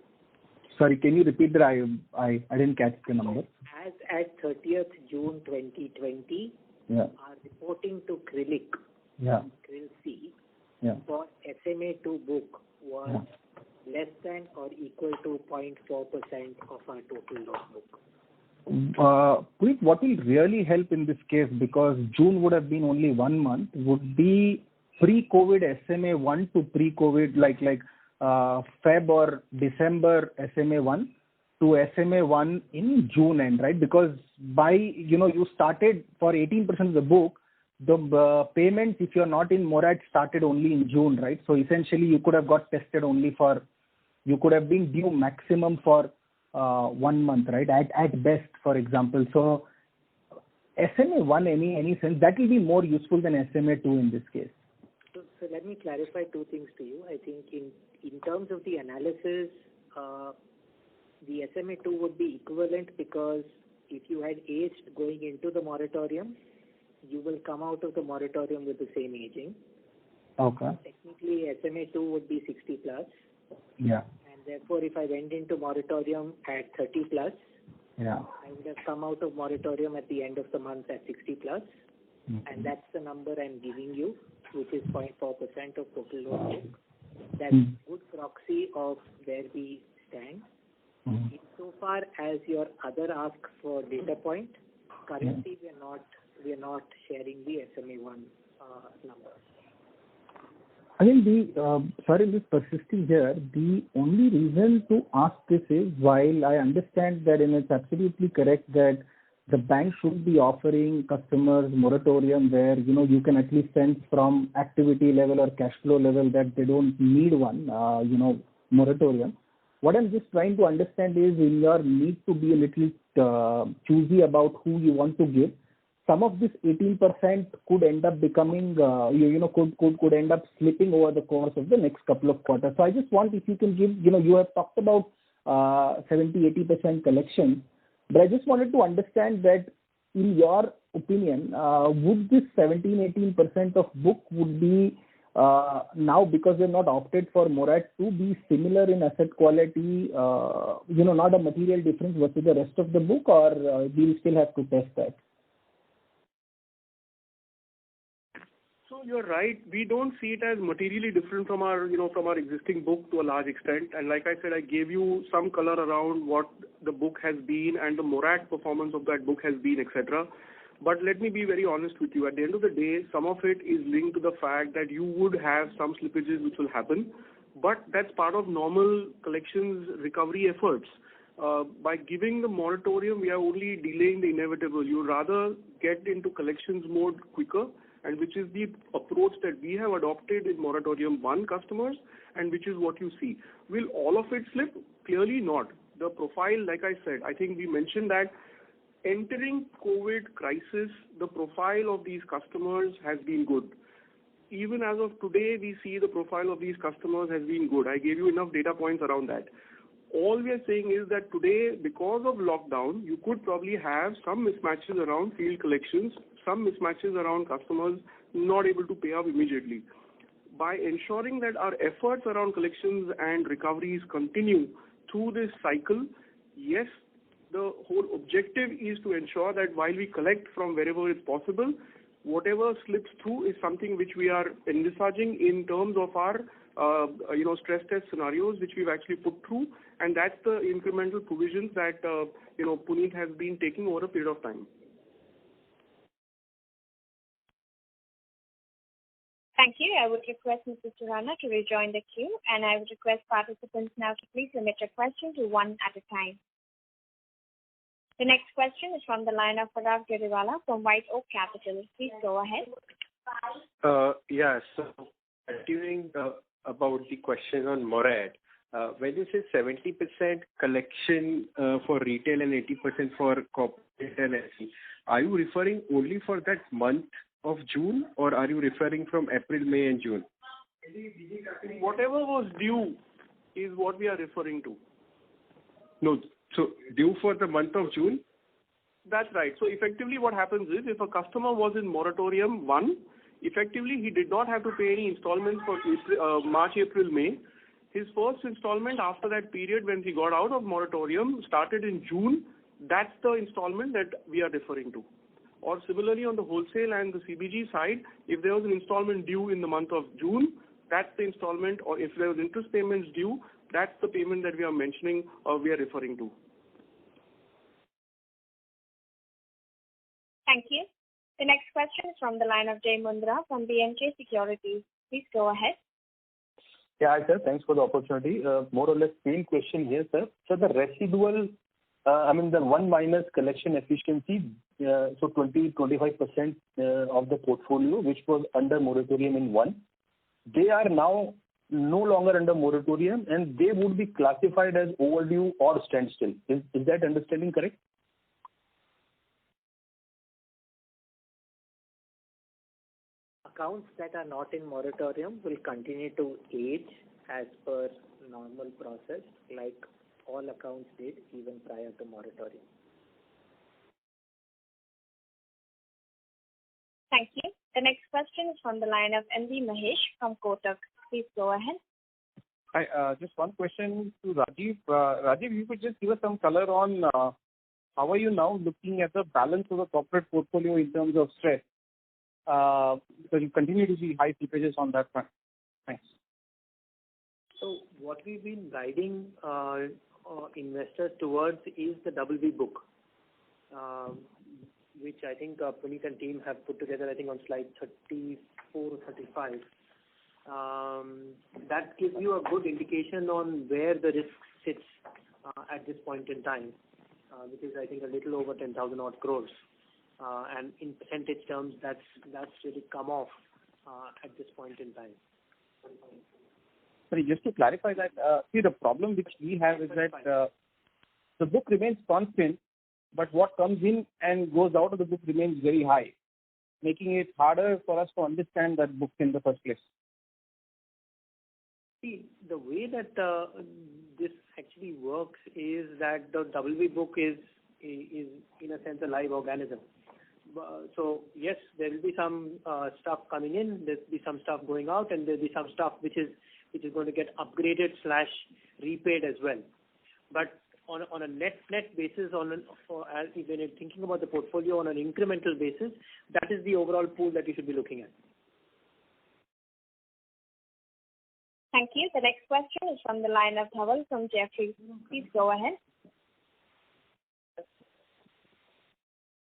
Sorry, can you repeat that? I didn't catch the number. As at 30th June 2020, yeah. our reporting to CRILIC, yeah. CRIL-C, yeah. for SMA2 book was less than or equal to 0.4% of our total loan book. Puneet, what will really help in this case, because June would have been only 1 month, would be pre-COVID SMA 1 to pre-COVID, like Feb or December SMA 1 to SMA 1 in June end, right? Because by, you started for 18% of the book, the payments, if you're not in Morat, started only in June, right? So essentially you could have got tested only for, you could have been due maximum for 1 month, right? At best, for example. So SMA 1, any sense, that will be more useful than SMA 2 in this case. So let me clarify two things to you. I think in terms of the analysis, the SMA 2 would be equivalent, because if you had aged going into the moratorium, you will come out of the moratorium with the same aging. Okay. Technically, SMA 2 would be 60 plus. Yeah. And therefore, if I went into moratorium at 30 plus, yeah, I would have come out of moratorium at the end of the month at 60 plus. Mm-hmm. And that's the number I'm giving you, which is 0.4% of total loan book. That's Mm-hmm. good proxy of where we stand. Mm-hmm. Insofar as your other ask for data point, currently we are not sharing the SMA 1 number. I think sorry, this persisting here, the only reason to ask this is, while I understand that, and it's absolutely correct that the bank should be offering customers moratorium where, you can at least sense from activity level or cash flow level that they don't need one, moratorium. What I'm just trying to understand is, in your need to be a little choosy about who you want to give, some of this 18% could end up becoming, could end up slipping over the course of the next couple of quarters. So I just want, if you can give, you have talked about 70-80% collection. But I just wanted to understand that in your opinion, would this 17-18% of book would be now, because they're not opted for Morat 2, be similar in asset quality, not a material difference versus the rest of the book, or we'll still have to test that? So you're right. We don't see it as materially different from our existing book to a large extent. And like I said, I gave you some color around what the book has been and the Morat performance of that book has been, etc. But let me be very honest with you. At the end of the day, some of it is linked to the fact that you would have some slippages which will happen. But that's part of normal collections recovery efforts. By giving the moratorium, we are only delaying the inevitable. You rather get into collections mode quicker, and which is the approach that we have adopted in Moratorium 1 customers, and which is what you see. Will all of it slip? Clearly not. The profile, like I said, I think we mentioned that entering COVID crisis, the profile of these customers has been good. Even as of today, we see the profile of these customers has been good. I gave you enough data points around that. All we are saying is that today, because of lockdown, you could probably have some mismatches around field collections, some mismatches around customers not able to pay up immediately. By ensuring that our efforts around collections and recoveries continue through this cycle, yes, the whole objective is to ensure that while we collect from wherever it's possible, whatever slips through is something which we are envisaging in terms of our stress test scenarios which we've actually put through, and that's the incremental provisions that Puneet has been taking over a period of time. Thank you. I would request Mr. Surana to rejoin the queue, and I would request participants now to please limit your question to one at a time. The next question is from the line of Parag Jariwala from White Oak Capital. Please go ahead. So continuing about the question on Morat, when you say 70% collection for retail and 80% for corporate and SE, are you referring only for that month of June, or are you referring from April, May and June? Whatever was due is what we are referring to. No, so due for the month of June? That's right. So effectively what happens is, if a customer was in Moratorium 1, effectively he did not have to pay any installments for March, April, May. His first installment after that period when he got out of moratorium started in June. That's the installment that we are referring to. Or similarly on the wholesale and the CBG side, if there was an installment due in the month of June, that's the installment, or if there was interest payments due, that's the payment that we are mentioning or we are referring to. Thank you. The next question is from the line of Jay Mundra from B&K Securities. Please go ahead. Yeah, hi, sir. Thanks for the opportunity. More or less same question here, sir. So the residual, the 1 minus collection efficiency, so 20-25% of the portfolio which was under moratorium in 1, they are now no longer under moratorium and they would be classified as overdue or standstill. Is that understanding correct? Accounts that are not in moratorium will continue to age as per normal process, like all accounts did even prior to moratorium. Thank you. The next question is from the line of MD Mahesh from Kotak. Please go ahead. Hi, just one question to Rajiv. Rajiv, you could just give us some color on how are you now looking at the balance of the corporate portfolio in terms of stress? Because you continue to see high slippages on that front. Thanks. So what we've been guiding investors towards is the BB book, which I think Puneet and team have put together, I think on slide 34 or 35. That gives you a good indication on where the risk sits at this point in time, which is I think a little over 10,000 odd crores. And in percentage terms, that's really come off at this point in time. Sorry, just to clarify that, see the problem which we have is that the book remains constant, but what comes in and goes out of the book remains very high, making it harder for us to understand that book in the first place. See, the way that this actually works is that the BB book is in a sense a live organism. So yes, there will be some stuff coming in, there will be some stuff going out, and there will be some stuff which is going to get upgraded / repaid as well. But on a net basis, when you're thinking about the portfolio on an incremental basis, that is the overall pool that you should be looking at. Thank you. The next question is from the line of Dhaval from Jefferies. Please go ahead.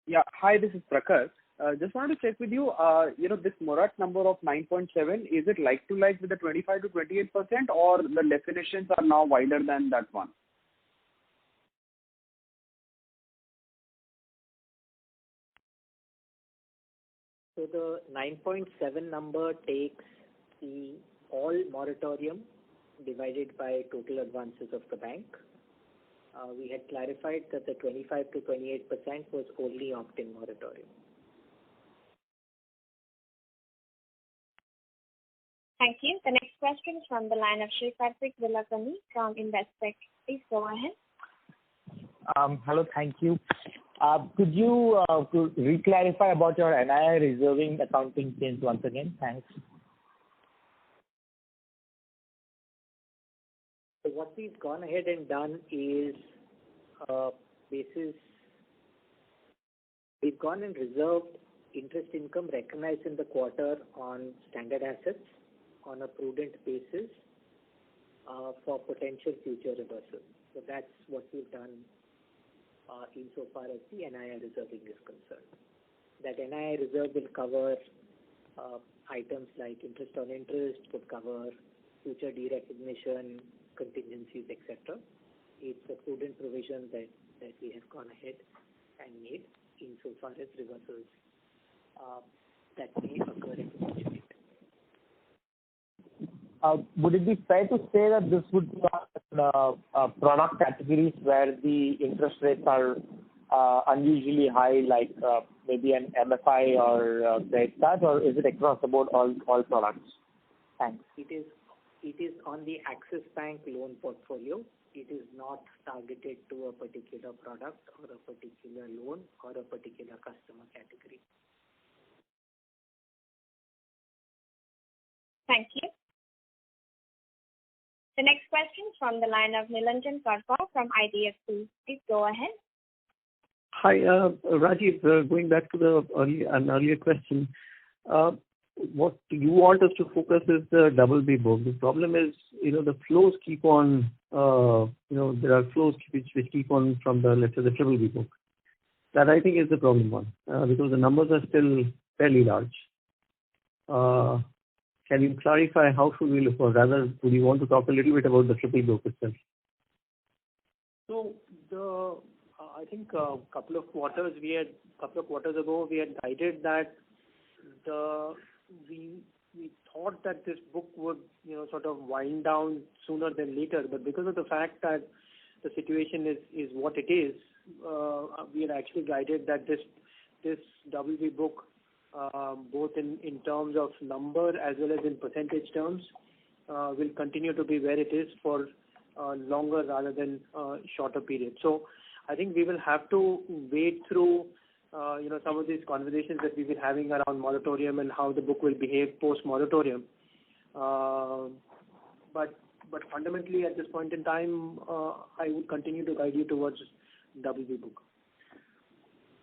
Yeah. Hi, this is Prakhar. Just wanted to check with you, this morat number of 9.7, is it like to like with the 25 to 28%, or the definitions are now wider than that one? So the 9.7 number takes the all moratorium divided by total advances of the bank. We had clarified that the 25 to 28% was only opt-in moratorium. Thank you. The next question is from the line of Sri Karthik Villakani from Investec. Please go ahead. Hello, thank you. Could you re-clarify about your NII reserving accounting change once again? Thanks. So what we've gone ahead and done is, we've gone and reserved interest income recognized in the quarter on standard assets on a prudent basis for potential future reversal. So that's what we've done insofar as the NII reserving is concerned. That NII reserve will cover items like interest on interest, would cover future derecognition, contingencies, etc. It's a prudent provision that we have gone ahead and made insofar as reversals that may occur in the future. Would it be fair to say that this would be product categories where the interest rates are unusually high, like maybe an MFI or credit card, or is it across the board all products? Thanks. It is on the Axis Bank loan portfolio. It is not targeted to a particular product or a particular loan or a particular customer category. Thank you. The next question is from the line of Nilanjan Karkar from IDFC. Please go ahead. Hi, Rajiv, going back to an earlier question. What you want us to focus is the BB book. The problem is, the flows keep on, there are flows which keep on from let's say the BB book. That I think is the problem one, because the numbers are still fairly large. Can you clarify how should we look, or rather, would you want to talk a little bit about the BB book itself? So I think a couple of quarters ago we had guided that we thought that this book would sort of wind down sooner than later, but because of the fact that the situation is what it is, we had actually guided that this BB book, both in terms of number as well as in percentage terms, will continue to be where it is for longer rather than shorter period. So I think we will have to wait through some of these conversations that we've been having around moratorium and how the book will behave post-moratorium. But fundamentally at this point in time, I would continue to guide you towards BB book.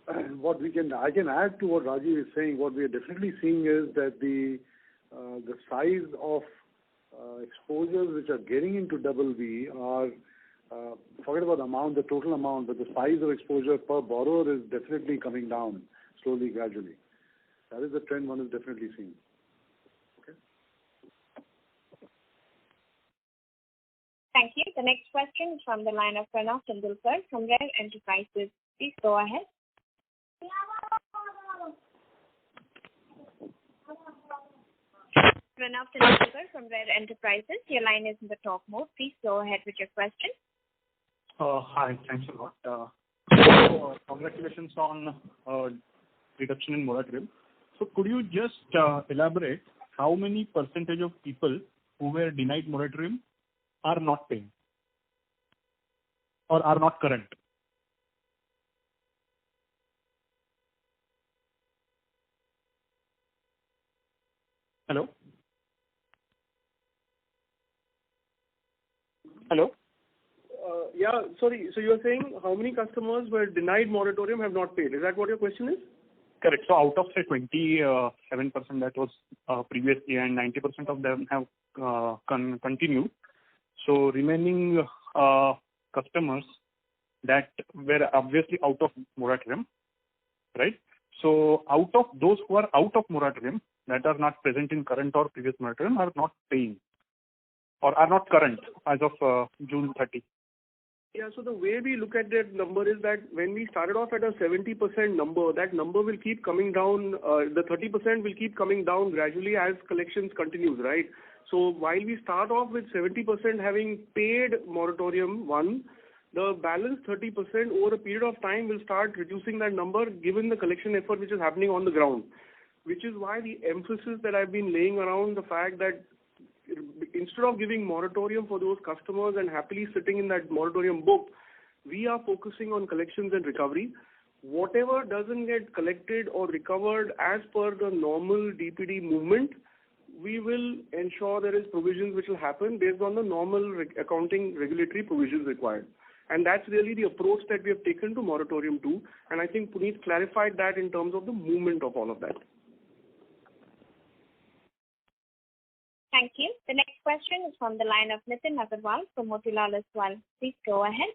I can add to what Rajiv is saying. What we are definitely seeing is that the size of exposures which are getting into BB are, forget about the amount, the total amount, but the size of exposure per borrower is definitely coming down slowly, gradually. That is the trend one is definitely seeing. Okay. Thank you. The next question is from the line of Pranav Tendulkar from Rare Enterprises. Please go ahead. Pranav Tendulkar from Rare Enterprises, your line is in the talk mode. Please go ahead with your question. Hi, thanks a lot. Congratulations on reduction in moratorium. So could you just elaborate how many percentage of people who were denied moratorium are not paying or are not current. Hello? Hello? Yeah, sorry. So you're saying how many customers were denied moratorium have not paid? Is that what your question is? Correct. So out of say 27% that was previous year and 90% of them have continued. So remaining customers that were obviously out of moratorium, right? So out of those who are out of moratorium that are not present in current or previous moratorium are not paying or are not current as of June 30. Yeah, so the way we look at that number is that when we started off at a 70% number, that number will keep coming down, the 30% will keep coming down gradually as collections continues, right? So while we start off with 70% having paid moratorium 1, the balance 30% over a period of time will start reducing that number given the collection effort which is happening on the ground. Which is why the emphasis that I've been laying around the fact that instead of giving moratorium for those customers and happily sitting in that moratorium book, we are focusing on collections and recovery. Whatever doesn't get collected or recovered as per the normal DPD movement, we will ensure there is provisions which will happen based on the normal accounting regulatory provisions required. And that's really the approach that we have taken to moratorium 2. And I think Puneet clarified that in terms of the movement of all of that. Thank you. The next question is from the line of Nitin Agarwal from Motilal Oswal. Please go ahead.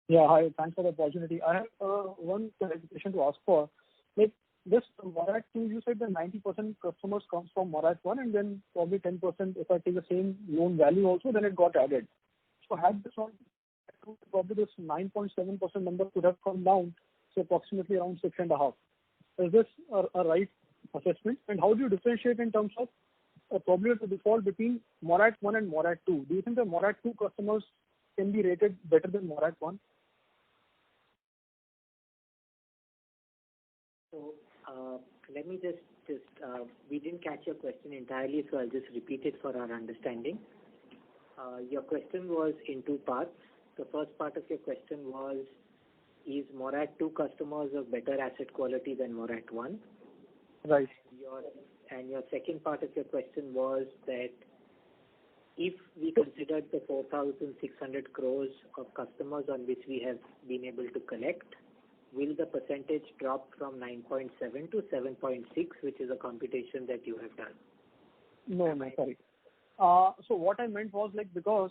Yeah, hi. Thanks for the opportunity. I have one clarification to ask for. Like this Morat 2, you said that 90% customers comes from Morat 1 and then probably 10% if I take the same loan value also, then it got added. So had this one, probably this 9.7% number could have come down to approximately around 6.5. Is this a right assessment? And how do you differentiate in terms of probability to default between Morat 1 and Morat 2? Do you think the Morat 2 customers can be rated better than Morat 1? So let me just we didn't catch your question entirely, so I'll just repeat it for our understanding. Your question was in two parts. The first part of your question was, is Morat 2 customers of better asset quality than Morat 1? Right. And your second part of your question was that if we considered the 4,600 crores of customers on which we have been able to collect, will the percentage drop from 9.7 to 7.6, which is a computation that you have done? No, sorry. So what I meant was like because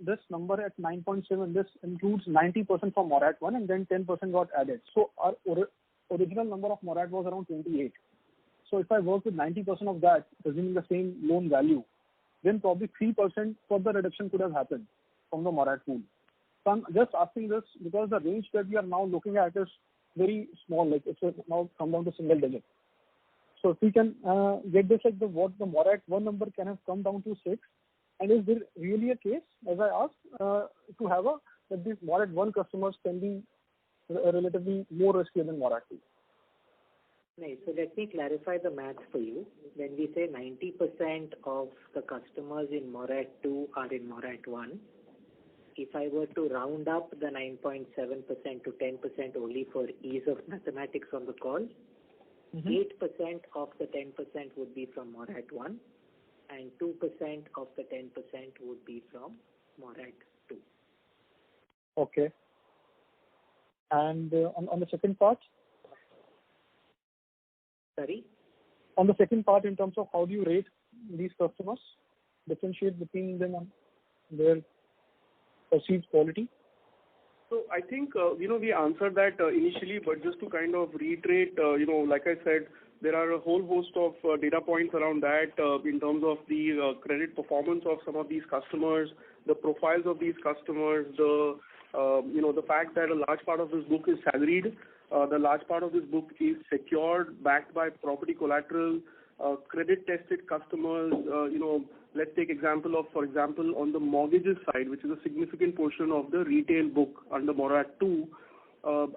this number at 9.7, this includes 90% from Morat 1 and then 10% got added. So our original number of Morat was around 28. So if I work with 90% of that, assuming the same loan value, then probably 3% further reduction could have happened from the Morat pool. So I'm just asking this because the range that we are now looking at is very small, like it's now come down to single digit. So if we can get this, like what the Morat 1 number can have come down to 6, and is there really a case, as I asked, to have that these Morat 1 customers can be relatively more risky than Morat 2? Nice. So let me clarify the math for you. When we say 90% of the customers in Morat 2 are in Morat 1, if I were to round up the 9.7% to 10% only for ease of mathematics on the call, 8% of the 10% would be from Morat 1 and 2% of the 10% would be from Morat 2. Okay. And on the second part? Sorry? On the second part, in terms of how do you rate these customers, differentiate between them and their perceived quality? So I think, we answered that initially, but just to kind of reiterate, like I said, there are a whole host of data points around that in terms of the credit performance of some of these customers, the profiles of these customers, the fact that a large part of this book is salaried, the large part of this book is secured, backed by property collateral, credit-tested customers. Let's take for example, on the mortgages side, which is a significant portion of the retail book under Morat 2.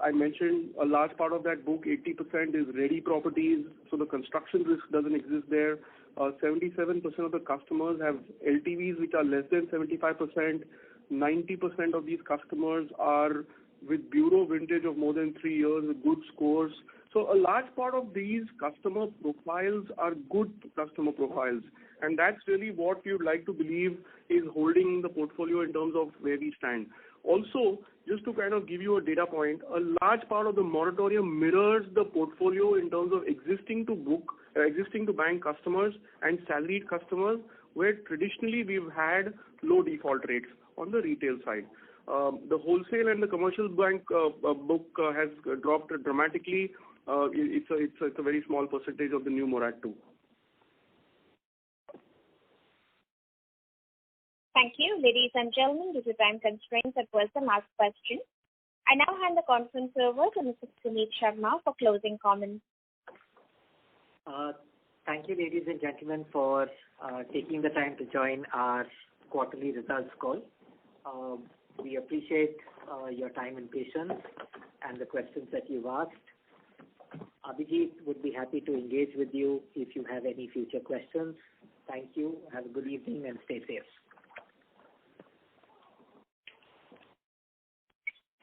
I mentioned a large part of that book, 80% is ready properties, so the construction risk doesn't exist there. 77% of the customers have LTVs which are less than 75%. 90% of these customers are with bureau vintage of more than 3 years with good scores. So a large part of these customer profiles are good customer profiles. And that's really what we would like to believe is holding the portfolio in terms of where we stand. Also, just to kind of give you a data point, a large part of the moratorium mirrors the portfolio in terms of existing to bank customers and salaried customers, where traditionally we've had low default rates on the retail side. The wholesale and the commercial bank book has dropped dramatically. It's a very small percentage of the new Morat 2. Thank you. Ladies and gentlemen, due to time constraints, that was the last question. I now hand the conference over to Mr. Puneet Sharma for closing comments. Thank you, ladies and gentlemen, for taking the time to join our quarterly results call. We appreciate your time and patience and the questions that you've asked. Abhijit would be happy to engage with you if you have any future questions. Thank you. Have a good evening and stay safe.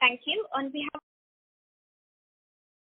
Thank you. On behalf